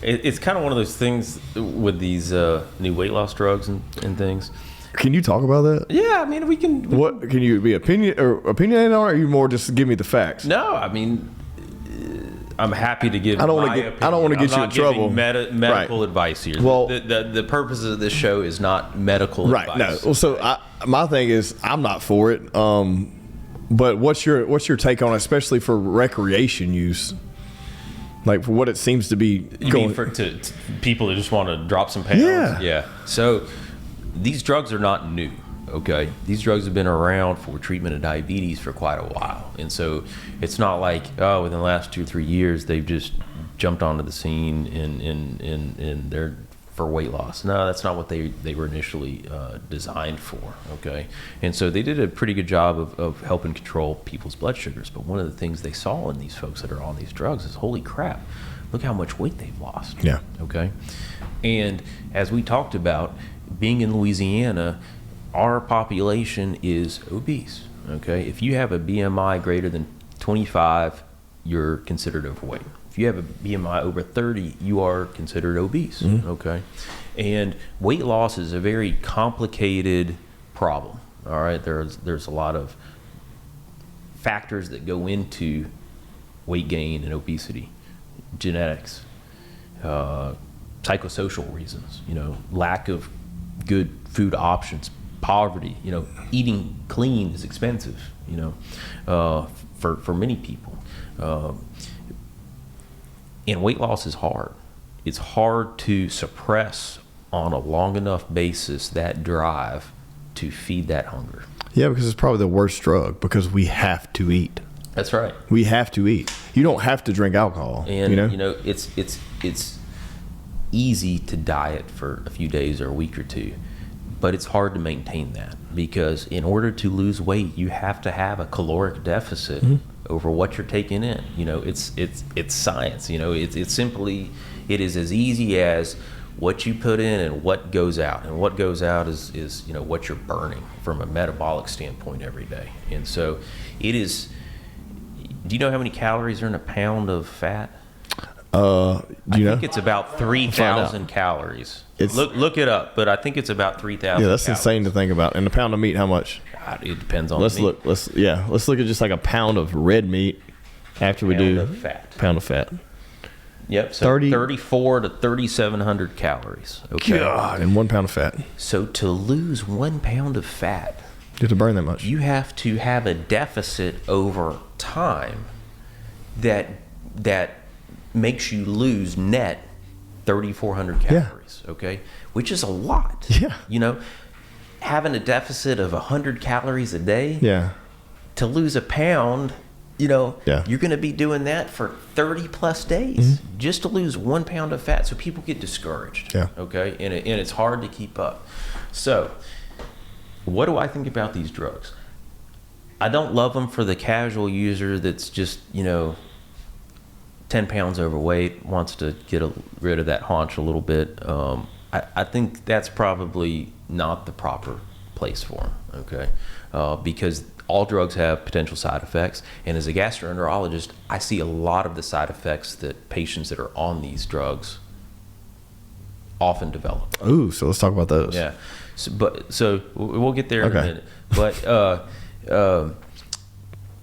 It's kind of one of those things with these new weight loss drugs and things. Can you talk about that? Yeah, I mean, we can. What can you be opinionated on, or are you more just give me the facts? No, I mean, I'm happy to give. I don't want to get you in trouble. Medical advice here. Well, the purpose of this show is not medical advice. Right. No. Well, so my thing is, I'm not for it. But what's your take on it, especially for recreation use? Like, for what it seems to be going mean to people that just want to drop some pounds? Yeah. So these drugs are not new. Okay, these drugs have been around for treatment of diabetes for quite a while, and so it's not like, within the last 2 or 3 years they've just jumped onto the scene and they're for weight loss. No, that's not what they were initially designed for. Okay, and so they did a pretty good job of helping control people's blood sugars. But one of the things they saw in these folks that are on these drugs is, holy crap, look how much weight they've lost. Yeah. Okay, and as we talked about, being in Louisiana, our population is obese. Okay, if you have a BMI greater than 25, you're considered overweight. If you have a BMI over 30, you are considered obese. Okay, and weight loss is a very complicated problem. All right, there's a lot of factors that go into weight gain and obesity: genetics, psychosocial reasons, lack of good food options, poverty, eating clean is expensive, for many people. And weight loss is hard. It's hard to suppress on a long enough basis that drive to feed that hunger. Yeah, because it's probably the worst drug because we have to eat. That's right. We have to eat. You don't have to drink alcohol. And you know, it's easy to diet for a few days or a week or two, but it's hard to maintain that because in order to lose weight, you have to have a caloric deficit over what you're taking in. You know, it's science. You know, it's simply, it is as easy as what you put in and what goes out, and what goes out is you know what you're burning from a metabolic standpoint every day. And so it is. Do you know how many calories are in a pound of fat? Do you know? I think it's about 3,000 calories. It's- Look it up, but I think it's about 3,000. Yeah, that's calories. insane to think about. And a pound of meat, how much? God, it depends on Let's the meat. look. Let's look at just like a pound of red meat after we do Pound of fat. pound of fat. Yep, so 34 to 3,700 calories. Okay. God, and 1 pound of fat. You So to lose 1 pound of fat, have to burn that much. you have to have a deficit over time that makes you lose net 3,400 calories. Okay, which is a lot. Yeah. You know, having a deficit of 100 calories a day. Yeah. To lose a pound, you know, Yeah. you're going to be doing that for 30 plus days just to lose 1 pound of fat. So people get discouraged. Yeah. Okay. And it's hard to keep up. So what do I think about these drugs? I don't love them for the casual user that's just, you know, 10 pounds overweight, wants to get rid of that haunch a little bit. I think that's probably not the proper place for them. Okay. Because all drugs have potential side effects, and as a gastroenterologist, I see a lot of the side effects that patients that are on these drugs often develop. Ooh, so let's talk about those. Yeah, so we'll get there in a Okay. minute. But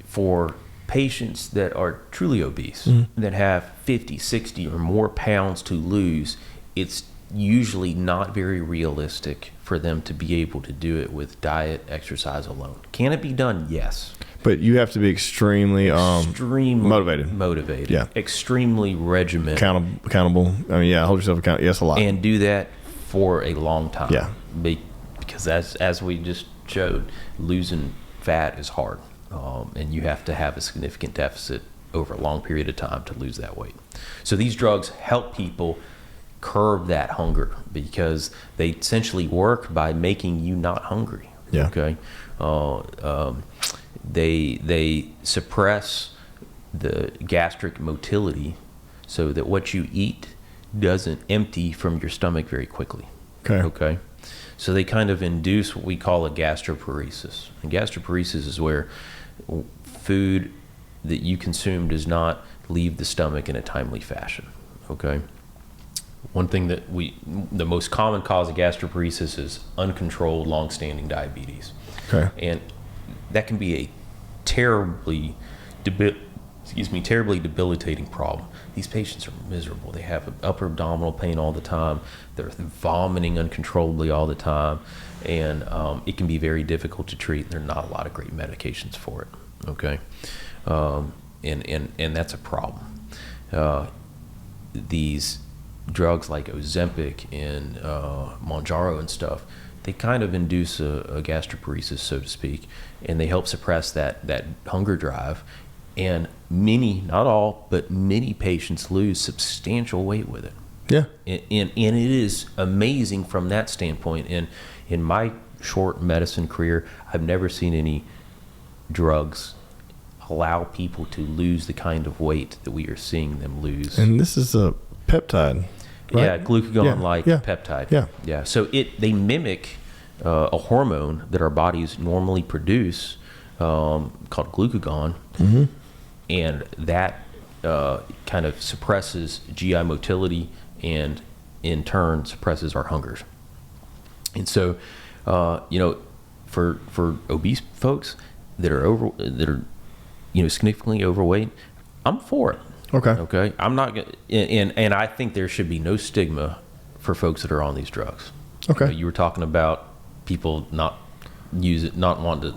for patients that are truly obese, that have 50, 60 or more pounds to lose, it's usually not very realistic for them to be able to do it with diet, exercise alone. Can it be done? Yes. But you have to be extremely motivated. Motivated. Yeah. Extremely regimented. Accountable. I mean, yeah, hold yourself accountable. Yes, a lot. And do that for a long time. Yeah. Because as we just showed, losing fat is hard. And you have to have a significant deficit over a long period of time to lose that weight. So these drugs help people curb that hunger because they essentially work by making you not hungry. Yeah. Okay. They suppress the gastric motility so that what you eat doesn't empty from your stomach very quickly. Okay. Okay. So they kind of induce what we call a gastroparesis. And gastroparesis is where food that you consume does not leave the stomach in a timely fashion. Okay. One thing that the most common cause of gastroparesis is uncontrolled, long-standing diabetes. Okay. And that can be a terribly debilitating problem. These patients are miserable. They have upper abdominal pain all the time. They're vomiting uncontrollably all the time. And it can be very difficult to treat. There are not a lot of great medications for it. Okay. And that's a problem. These drugs like Ozempic and Mounjaro and stuff, they kind of induce a gastroparesis, so to speak, and they help suppress that hunger drive. And many, not all, but many patients lose substantial weight with it. Yeah. And it is amazing from that standpoint. And in my short medicine career, I've never seen any drugs allow people to lose the kind of weight that we are seeing them lose. And this is a peptide. Right? Yeah, glucagon-like Yeah. peptide. Yeah. Yeah. So they mimic a hormone that our bodies normally produce called glucagon, and that kind of suppresses GI motility and in turn suppresses our hungers. And so, for obese folks that are significantly overweight, I'm for it. Okay. Okay. I'm not gonna, and I think there should be no stigma for folks that are on these drugs. Okay. You were talking about people not wanting to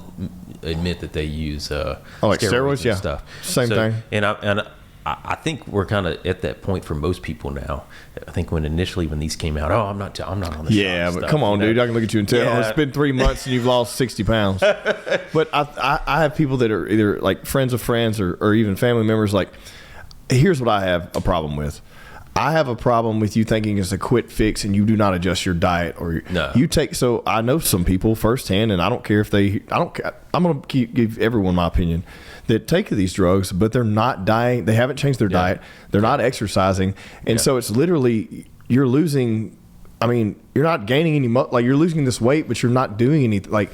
admit that they use like steroids, and yeah. stuff. Same thing. And I think we're kind of at that point for most people now. I think when these came out, I'm not on the yeah, shot but stuff, come on, dude, I can look at you and tell. Yeah. It's been 3 months and you've lost 60 pounds. But I have people that are either like friends of friends or even family members. Like, here's what I have a problem with. I have a problem with you thinking it's a quick fix and you do not adjust your diet or you take. So I know some people firsthand, and I don't care if I'm going to give everyone my opinion, that take these drugs, but they're not dying. They haven't changed their diet. They're not exercising. And so it's literally, you're losing, I mean, you're not gaining any, like you're losing this weight, but you're not doing anything. Like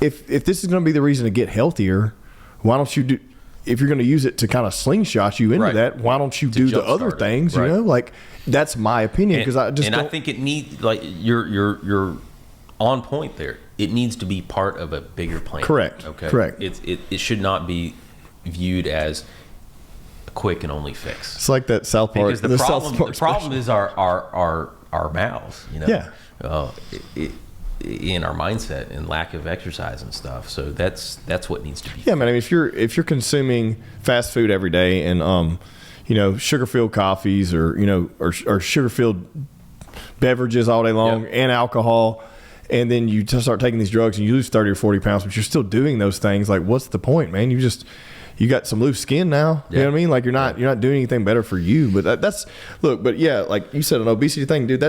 if this is going to be the reason to get healthier, why don't you do, if you're going to use it to kind of slingshot you into that, why don't you do the other things? You know, like that's my opinion, because I just I think it needs, like you're on point there. It needs to be part of a bigger plan. Correct. Okay. Correct. It should not be viewed as a quick and only fix. It's like that South Park. Because the problem is our mouths. You know. Yeah. In our mindset and lack of exercise and stuff. So that's what needs to be. Yeah, man. I mean, if you're consuming fast food every day and sugar-filled coffees or sugar-filled beverages all day long and alcohol, and then you just start taking these drugs and you lose 30 or 40 pounds, but you're still doing those things, like what's the point, man? You got some loose skin now. You know what I mean? Like you're not doing anything better for you. But like you said, an obesity thing, dude,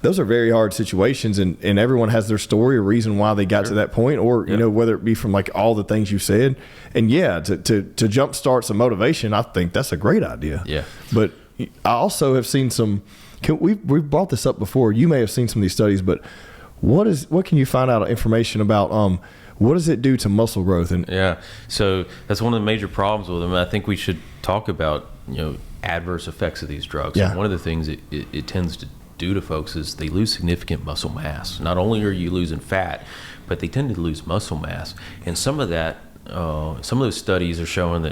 those are very hard situations, and everyone has their story, a reason why they got to that point, or whether it be from like all the things you said. And to jumpstart some motivation, I think that's a great idea. Yeah. But I also have seen we've brought this up before. You may have seen some of these studies, but what can you find out information about what does it do to muscle growth? And so that's one of the major problems with them. I think we should talk about adverse effects of these drugs. And one of the things it tends to do to folks is they lose significant muscle mass. Not only are you losing fat, but they tend to lose muscle mass. And some of those studies are showing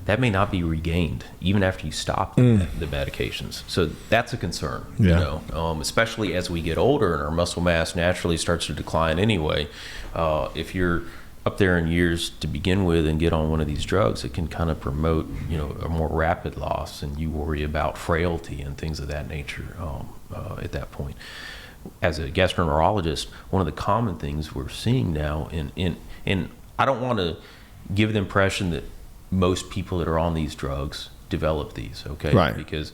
that may not be regained even after you stop the medications. So that's a concern, especially as we get older and our muscle mass naturally starts to decline anyway. If you're up there in years to begin with and get on one of these drugs, it can kind of promote, a more rapid loss, and you worry about frailty and things of that nature at that point. As a gastroenterologist, one of the common things we're seeing now, and I don't want to give the impression that most people that are on these drugs develop these, okay? Right. Because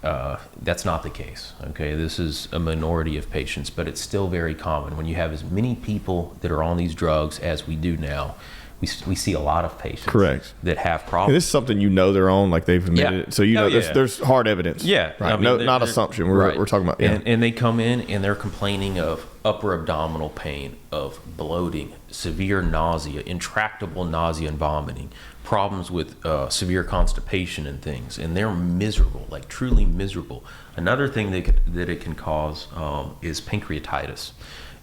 that's not the case, okay? This is a minority of patients, but it's still very common. When you have as many people that are on these drugs as we do now, we see a lot of patients that have problems. And this is something they're on, like they've admitted it. So there's hard evidence. Yeah. Right. I mean, not assumption. We're talking about. Yeah. And they come in and they're complaining of upper abdominal pain, of bloating, severe nausea, intractable nausea and vomiting, problems with severe constipation and things, and they're miserable, like truly miserable. Another thing that it can cause is pancreatitis.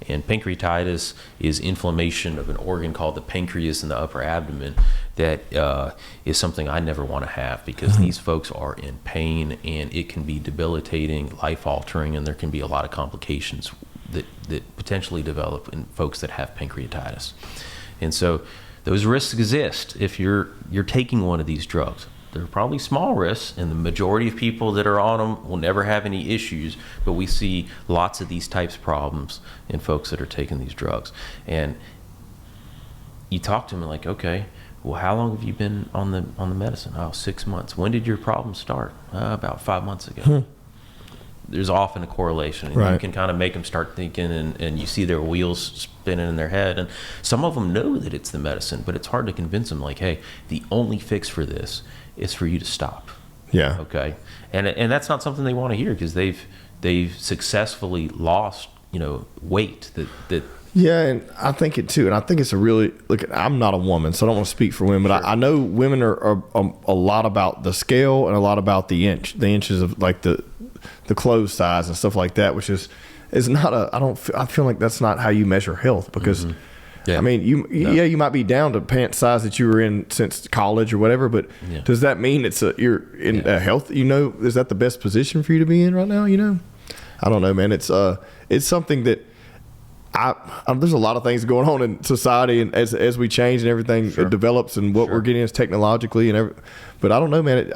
And pancreatitis is inflammation of an organ called the pancreas in the upper abdomen that is something I never want to have, because these folks are in pain, and it can be debilitating, life-altering, and there can be a lot of complications that potentially develop in folks that have pancreatitis. And so those risks exist if you're taking one of these drugs. There are probably small risks, and the majority of people that are on them will never have any issues, but we see lots of these types of problems in folks that are taking these drugs. And you talk to them like, okay, well, how long have you been on the medicine? 6 months. When did your problems start? About 5 months ago. There's often a correlation, and you can kind of make them start thinking, and you see their wheels spinning in their head. And some of them know that it's the medicine, but it's hard to convince them, like, hey, the only fix for this is for you to stop. Yeah. Okay. And that's not something they want to hear, because they've successfully lost, weight that. Yeah, and I think it too. And I think it's I'm not a woman, so I don't want to speak for women, but I know women are a lot about the scale and a lot about the inches of like the clothes size and stuff like that, which is not I feel like that's not how you measure health, because I mean, you might be down to pants size that you were in since college or whatever, but does that mean you're in a health, is that the best position for you to be in right now? I don't know, man. It's something that there's a lot of things going on in society, and as we change and everything it develops, and what we're getting is technologically and but I don't know, man.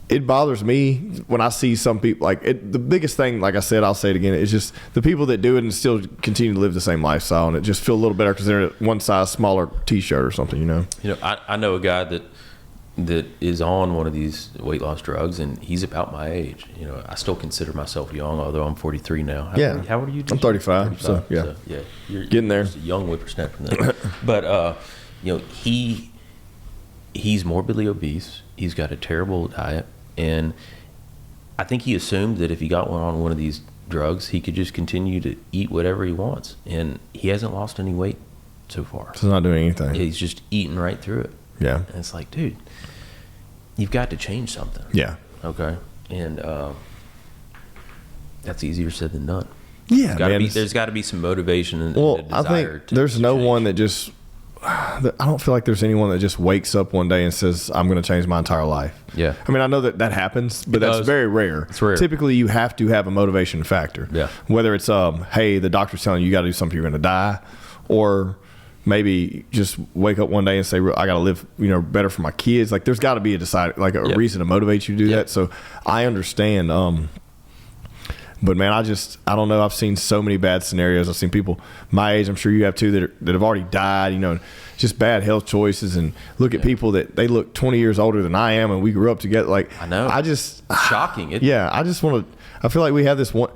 It bothers me when I see some people like it. The biggest thing, like I said, I'll say it again, is just the people that do it and still continue to live the same lifestyle, and it just feel a little better because they're one size smaller T-shirt or something, you know. I know a guy that is on one of these weight loss drugs, and he's about my age. I still consider myself young, although I'm 43 now. How old are you? I'm 35. So yeah, you're getting there. Just a young whippersnapper then. But he's morbidly obese. He's got a terrible diet, and I think he assumed that if he got on one of these drugs, he could just continue to eat whatever he wants, and he hasn't lost any weight so far. So he's not doing anything. He's just eating right through it. Yeah. And it's like, dude, you've got to change something. Yeah. Okay. And that's easier said than done. Yeah, there's got to be some motivation and a desire. I think there's no one that just. I don't feel like there's anyone that just wakes up one day and says, "I'm going to change my entire life." Yeah. I mean, I know that happens, but that's very rare. It's rare. Typically, you have to have a motivation factor. Yeah. Whether it's hey, the doctor's telling you got to do something, you're going to die, or maybe just wake up one day and say, I got to live, better for my kids. Like, there's got to be a reason to motivate you to do that. So I understand. But man, I don't know. I've seen so many bad scenarios. I've seen people my age, I'm sure you have too, that have already died, just bad health choices. And look at people that they look 20 years older than I am, and we grew up together. Like, I know. It's shocking. I feel like we have this one.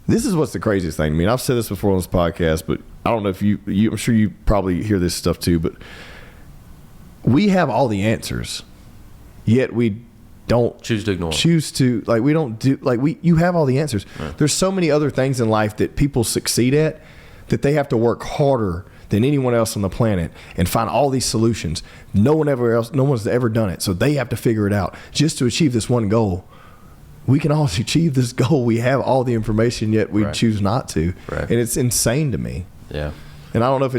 This is what's the craziest thing. I mean, I've said this before on this podcast, but I don't know if you I'm sure you probably hear this stuff too, but we have all the answers, yet we don't choose to ignore. You have all the answers. Right. There's so many other things in life that people succeed at that they have to work harder than anyone else on the planet and find all these solutions. No one's ever done it, so they have to figure it out just to achieve this one goal. We can all achieve this goal. We have all the information, yet we choose not to. Right. And it's insane to me. Yeah. And I don't know if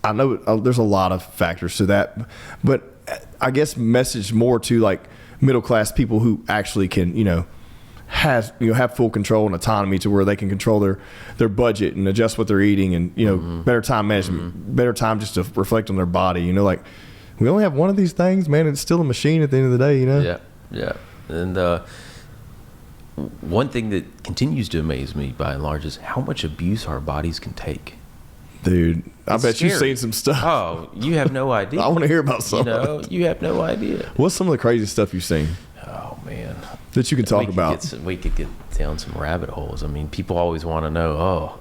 I know there's a lot of factors to that, but I guess message more to like middle class people who actually can, have full control and autonomy to where they can control their budget and adjust what they're eating, and better time management, better time just to reflect on their body. Like, we only have one of these things, man. It's still a machine at the end of the day. Yeah. And one thing that continues to amaze me by and large is how much abuse our bodies can take. Dude, I bet you've seen some stuff. Oh, you have no idea. I want to hear about some. You have no idea. What's some of the craziest stuff you've seen? Oh, man. That you can talk about. We could get down some rabbit holes. I mean, people always want to know,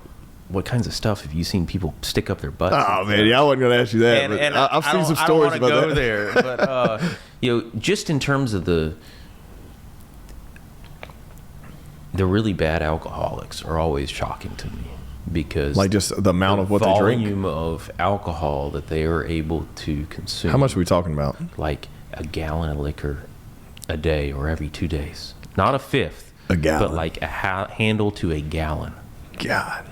what kinds of stuff have you seen people stick up their butts? Oh, man, I wasn't going to ask you that. And I've seen some stories about that. I don't want to go there. But, just in terms of the really bad alcoholics are always shocking to me. Because like just the amount of what they drink, volume of alcohol that they are able to consume. How much are we talking about? Like a gallon of liquor a day or every 2 days. Not a fifth. A gallon. But like a handle to a gallon. God.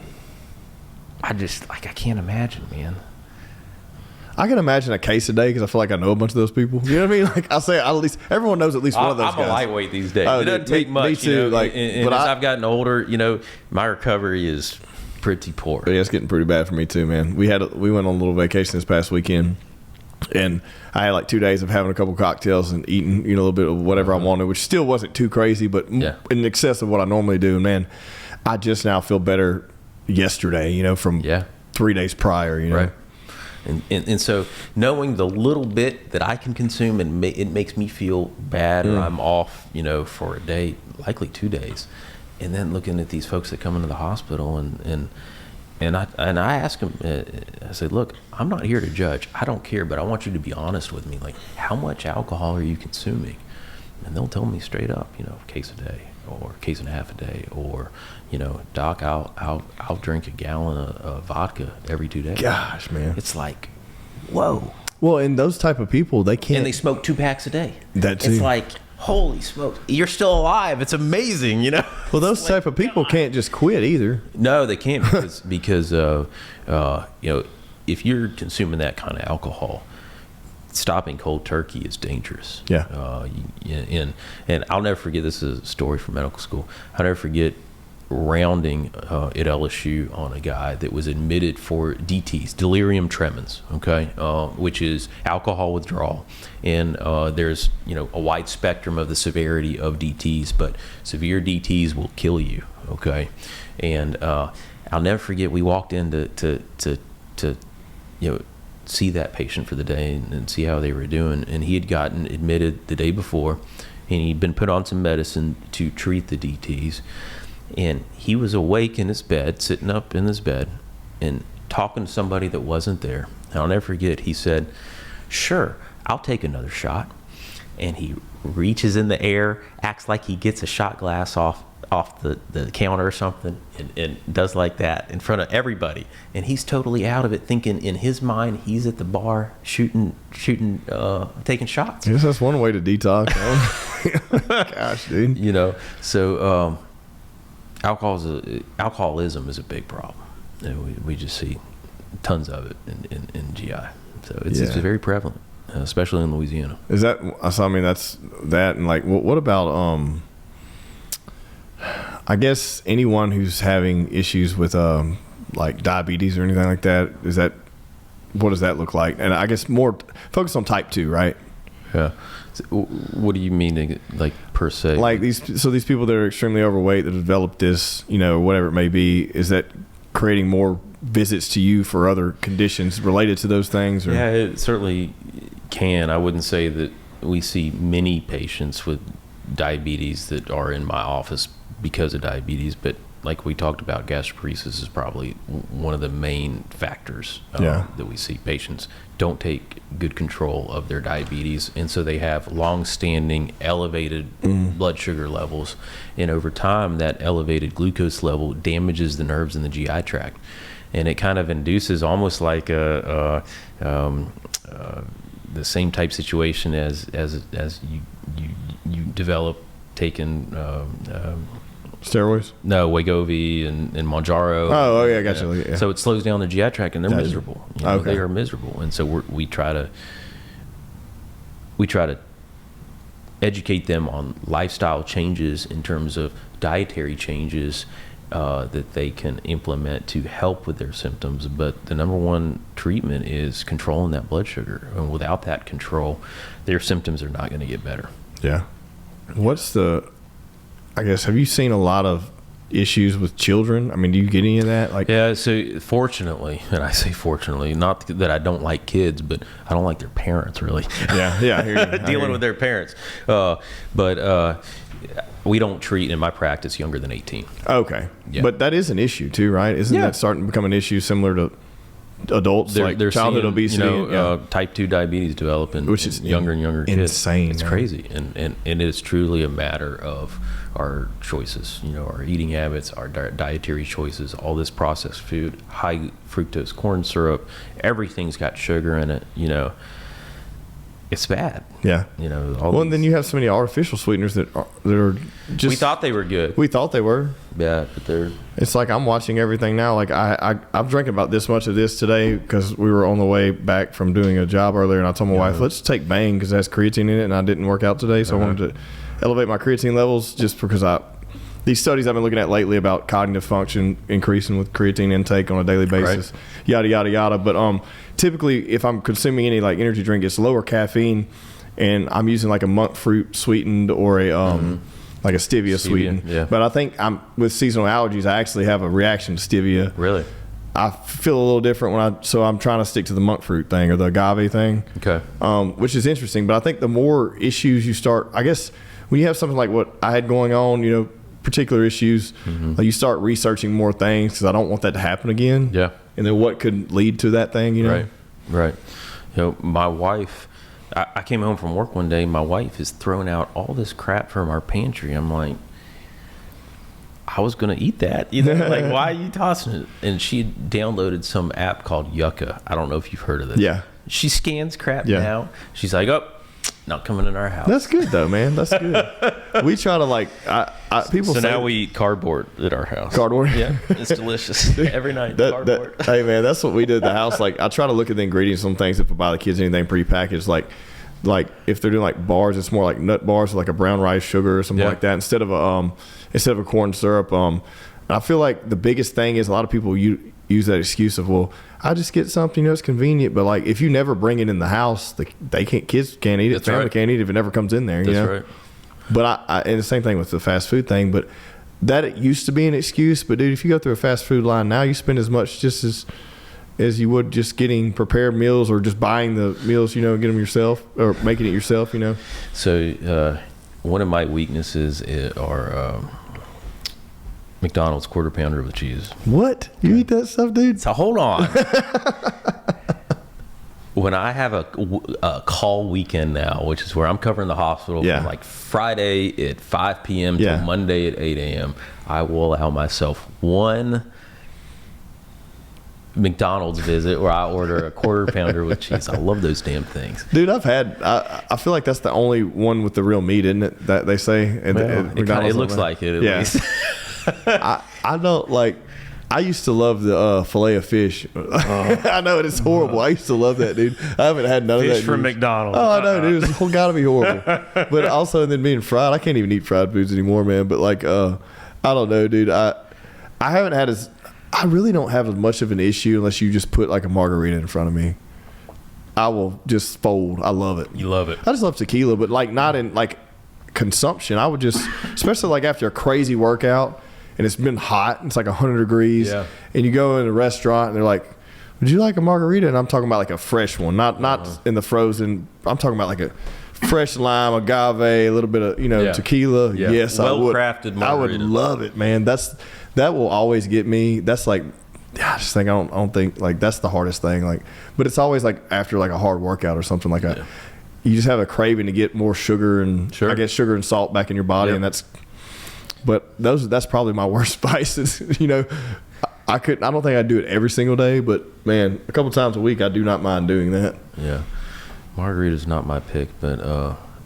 I can't imagine, man. I can imagine a case a day because I feel like I know a bunch of those people. You know what I mean? Like I say, at least everyone knows at least one of those guys. I'm a lightweight these days. It doesn't take much. Me too. But as I've gotten older, my recovery is pretty poor. Yeah, it's getting pretty bad for me too, man. We went on a little vacation this past weekend, and I had like 2 days of having a couple cocktails and eating, a little bit of whatever I wanted, which still wasn't too crazy, but in excess of what I normally do. And man, I just now feel better yesterday, from 3 days prior, Right. And so knowing the little bit that I can consume, and it makes me feel bad, or I'm off, for a day, likely 2 days. And then looking at these folks that come into the hospital, and I ask them, I say, look, I'm not here to judge. I don't care, but I want you to be honest with me. Like, how much alcohol are you consuming? And they'll tell me straight up, a case a day, or a case and a half a day, or, doc, I'll drink a gallon of vodka every 2 days. Gosh, man, it's like, whoa. Well, and those type of people, they can't. And they smoke 2 packs a day. That too. It's like, holy smokes, you're still alive. It's amazing, Well, those type of people can't just quit either. No, they can't because if you're consuming that kind of alcohol, stopping cold turkey is dangerous. Yeah. And I'll never forget, this is a story from medical school. I'll never forget rounding at LSU on a guy that was admitted for DTs, delirium tremens, okay, which is alcohol withdrawal. And there's, a wide spectrum of the severity of DTs, but severe DTs will kill you, okay? And I'll never forget, we walked in to see that patient for the day and see how they were doing. And he had gotten admitted the day before, and he'd been put on some medicine to treat the DTs. And he was awake in his bed, sitting up in his bed, and talking to somebody that wasn't there. And I'll never forget, he said, "Sure, I'll take another shot." And he reaches in the air, acts like he gets a shot glass off the counter or something, and does like that in front of everybody. And he's totally out of it, thinking in his mind he's at the bar shooting, taking shots. I guess that's one way to detox. Gosh, dude. So alcoholism is a big problem. We just see tons of it in GI. So it's very prevalent, especially in Louisiana. Is that? So I mean, that's that. And like, what about I guess anyone who's having issues with like diabetes or anything like that, what does that look like? And I guess more focus on type 2, right? Yeah. So what do you mean, like, per se? Like these people that are extremely overweight that have developed this, whatever it may be, is that creating more visits to you for other conditions related to those things? Or? Yeah, it certainly can. I wouldn't say that we see many patients with diabetes that are in my office because of diabetes, but like we talked about, gastroparesis is probably one of the main factors that we see. Patients don't take good control of their diabetes, and so they have long-standing elevated blood sugar levels, and over time that elevated glucose level damages the nerves in the GI tract, and it kind of induces almost like the same type situation as you develop taking steroids? No, Wegovy and Mounjaro. Oh, yeah, I got you. Yeah. So it slows down the GI tract, and they're miserable. Okay. They are miserable, and so we try to educate them on lifestyle changes in terms of dietary changes that they can implement to help with their symptoms. But the number one treatment is controlling that blood sugar, and without that control, their symptoms are not going to get better. Yeah. Have you seen a lot of issues with children? I mean, do you get any of that? Yeah, so fortunately, and I say fortunately, not that I don't like kids, but I don't like their parents, really. Yeah, I hear you. Dealing with their parents. But we don't treat, in my practice, younger than 18. Okay. Yeah. But that is an issue too, right? Isn't that starting to become an issue similar to adults, they're childhood seeing, obesity? Type 2 diabetes developing, which is younger and younger kids. Insane. It's crazy. And it is truly a matter of our choices, our eating habits, our dietary choices, all this processed food, high fructose corn syrup, everything's got sugar in it, it's bad. Yeah. And then you have so many artificial sweeteners that are just. We thought they were good. We thought they were. Yeah, but they're. It's like I'm watching everything now. Like I'm drinking about this much of this today because we were on the way back from doing a job earlier, and I told my wife, let's take Bang because it has creatine in it, and I didn't work out today, so I wanted to elevate my creatine levels just because these studies I've been looking at lately about cognitive function increasing with creatine intake on a daily basis, yada, yada, yada. But typically if I'm consuming any like energy drink, it's lower caffeine, and I'm using like a monk fruit sweetened or a like a stevia sweetened. Yeah. But I think with seasonal allergies, I actually have a reaction to stevia. Really? I feel a little different so I'm trying to stick to the monk fruit thing or the agave thing. Okay. Which is interesting. But I think the more issues you start, I guess when you have something like what I had going on, particular issues, like you start researching more things because I don't want that to happen again. Yeah. And then what could lead to that thing, Right. My wife, I came home from work one day, my wife is throwing out all this crap from our pantry. I'm like, I was going to eat that. Like, why are you tossing it? And she downloaded some app called Yucca. I don't know if you've heard of this. Yeah. She scans crap now. She's like, not coming in our house. That's good though, man. That's good. We try to people so say now we eat cardboard at our house. Cardboard? Yeah, it's delicious. Every night, cardboard. Hey man, that's what we did at the house. Like I try to look at the ingredients on things if I buy the kids anything prepackaged. Like if they're doing like bars, it's more like nut bars with like a brown rice sugar or something like that instead of a corn syrup. I feel like the biggest thing is a lot of people use that excuse of, well, I just get something, it's convenient. But like, if you never bring it in the house, kids can't eat it. That's family right. can't eat it if it never comes in there. That's you know? right. But and the same thing with the fast food thing. But that it used to be an excuse. But dude, if you go through a fast food line now, you spend as much just as you would just getting prepared meals or just buying the meals, get them yourself or making it yourself. So one of my weaknesses are McDonald's quarter pounder with cheese. What? You eat that stuff, dude? So hold on. When I have a call weekend now, which is where I'm covering the hospital from like Friday at 5 p.m. to Monday at 8 a.m., I will allow myself one McDonald's visit where I order a quarter pounder with cheese. I love those damn things. Dude, I feel like that's the only one with the real meat, isn't it? That they say. It looks like it, at least. I don't like. I used to love the filet of fish. I know it is horrible. I used to love that, dude. I haven't had none of that. Fish from McDonald's. Oh, I know, dude. It's got to be horrible. But also, then being fried, I can't even eat fried foods anymore, man. But like, I don't know, dude. I haven't had I really don't have as much of an issue unless you just put like a margarita in front of me. I will just fold. I love it. You love it. I just love tequila, but like not in like consumption. I would just, especially like after a crazy workout and it's been hot, it's like 100 degrees, and you go in a restaurant and they're like, would you like a margarita? And I'm talking about like a fresh one, not in the frozen. I'm talking about like a fresh lime, agave, a little bit of tequila. Yeah. Yes, I would. Well-crafted margarita. I would love it, man. That will always get me. That's like, I just think I don't think like that's the hardest thing. Like, but it's always like after like a hard workout or something like that. You just have a craving to get more sugar and I guess sugar and salt back in your body, and that's probably my worst vices. I don't think I'd do it every single day, but man, a couple times a week I do not mind doing that. Yeah, margarita's not my pick, but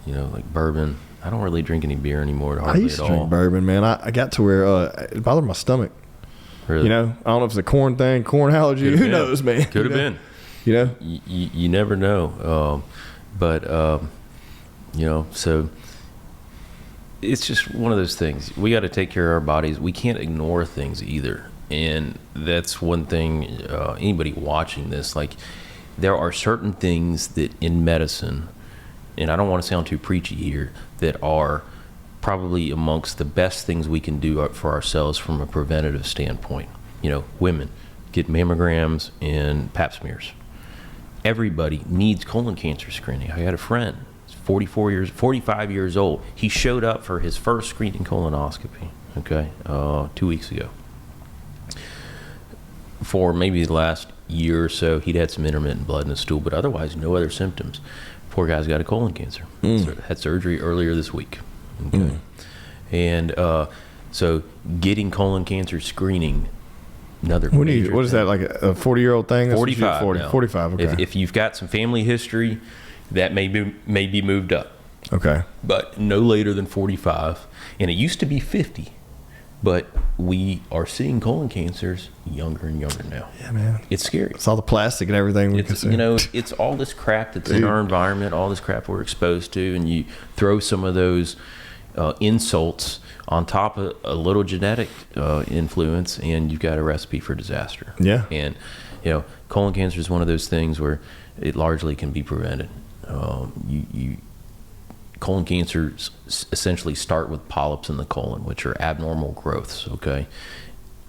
like bourbon. I don't really drink any beer anymore hardly at all. I used to drink bourbon, man. I got to where it bothered my stomach. Really? I don't know if it's a corn thing, corn allergy. Who knows, man? Could have been. You never know. So it's just one of those things. We got to take care of our bodies. We can't ignore things either. And that's one thing, anybody watching this, like there are certain things that in medicine, and I don't want to sound too preachy here, that are probably amongst the best things we can do for ourselves from a preventative standpoint. Women get mammograms and pap smears. Everybody needs colon cancer screening. I had a friend, 45 years old. He showed up for his first screening colonoscopy, 2 weeks ago. For maybe the last year or so, he'd had some intermittent blood in his stool, but otherwise no other symptoms. Poor guy's got a colon cancer. Had surgery earlier this week. And so getting colon cancer screening, another what is that, like a 40-year-old thing? 45 40, 45, okay. If you've got some family history, that may be moved up. Okay. But no later than 45. And it used to be 50. But we are seeing colon cancers younger and younger now. Yeah, man. It's scary. It's all the plastic and everything. It's all this crap that's in our environment, all this crap we're exposed to, and you throw some of those insults on top of a little genetic influence, and you've got a recipe for disaster. Yeah. And, colon cancer is one of those things where it largely can be prevented. Colon cancers essentially start with polyps in the colon, which are abnormal growths, okay?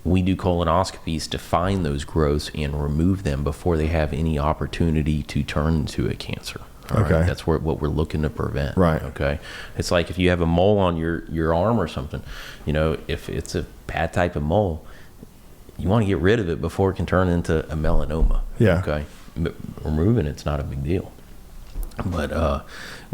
We do colonoscopies to find those growths and remove them before they have any opportunity to turn into a cancer. All right? That's what we're looking to prevent. Right. Okay. It's like if you have a mole on your arm or something, if it's a bad type of mole, you want to get rid of it before it can turn into a melanoma. Yeah. Okay. But removing it's not a big deal. But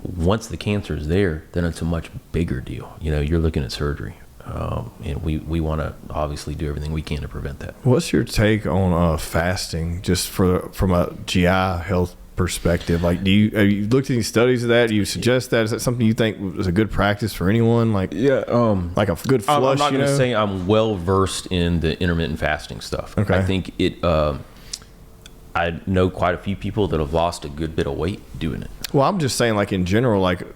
once the cancer is there, then it's a much bigger deal. You're looking at surgery. And we want to obviously do everything we can to prevent that. What's your take on fasting, just from a GI health perspective? Like, have you looked at any studies of that? Do you suggest that? Is that something you think is a good practice for anyone? Like, like a good flush. I'm not going to say I'm well versed in the intermittent fasting stuff. Okay. I think I know quite a few people that have lost a good bit of weight doing it. Well, I'm just saying, like in general, like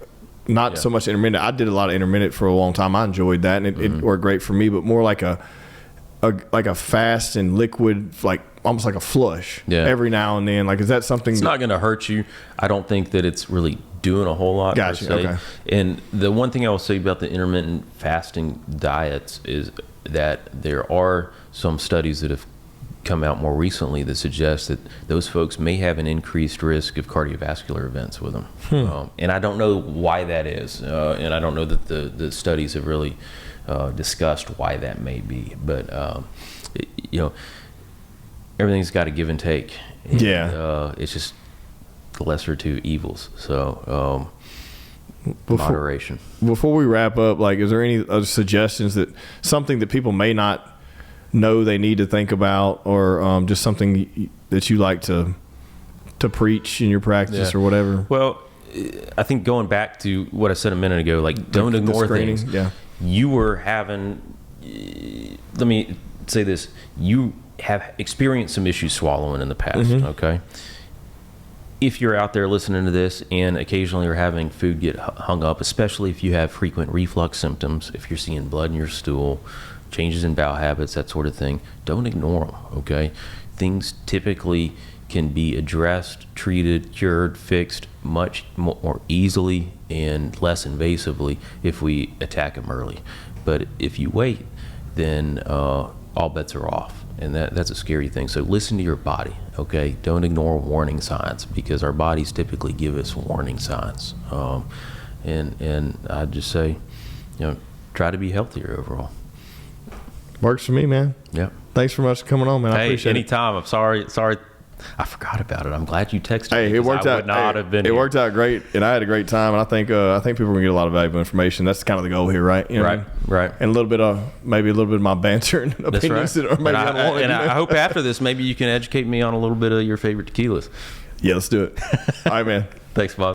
not so much intermittent. I did a lot of intermittent for a long time. I enjoyed that, and it worked great for me. But more like a fast and liquid, like almost like a flush every now and then? Like, is that something? It's not going to hurt you. I don't think that it's really doing a whole lot. Gotcha. Per se. Okay. And the one thing I will say about the intermittent fasting diets is that there are some studies that have come out more recently that suggest that those folks may have an increased risk of cardiovascular events with them. And I don't know why that is. And I don't know that the studies have really discussed why that may be. But, everything's got a give and take. And, it's just the lesser of two evils. So, moderation. Before we wrap up, like, is there any other suggestions that something that people may not know they need to think about, or just something that you like to preach in your practice or whatever? Well, I think going back to what I said a minute ago, like, don't ignore things. Yeah. You were having, let me say this, you have experienced some issues swallowing in the past, okay? If you're out there listening to this and occasionally you're having food get hung up, especially if you have frequent reflux symptoms, if you're seeing blood in your stool, changes in bowel habits, that sort of thing, don't ignore them, okay? Things typically can be addressed, treated, cured, fixed much more easily and less invasively if we attack them early. But if you wait, then all bets are off, and that's a scary thing. So listen to your body, okay? Don't ignore warning signs, because our bodies typically give us warning signs. And I'd just say, try to be healthier overall. Works for me, man. Yep. Thanks very much for coming on, man. I appreciate anytime. I'm sorry. I forgot about it. I'm glad you texted me. Hey, it worked out. I would not have been. It worked out great, and I had a great time. And I think people are gonna get a lot of valuable information. That's kind of the goal here, right? Right. And a little bit of my banter and opinions that are maybe unwanted. And I hope after this, maybe you can educate me on a little bit of your favorite tequilas. Yeah, let's do it. All right, man. Thanks, Bob.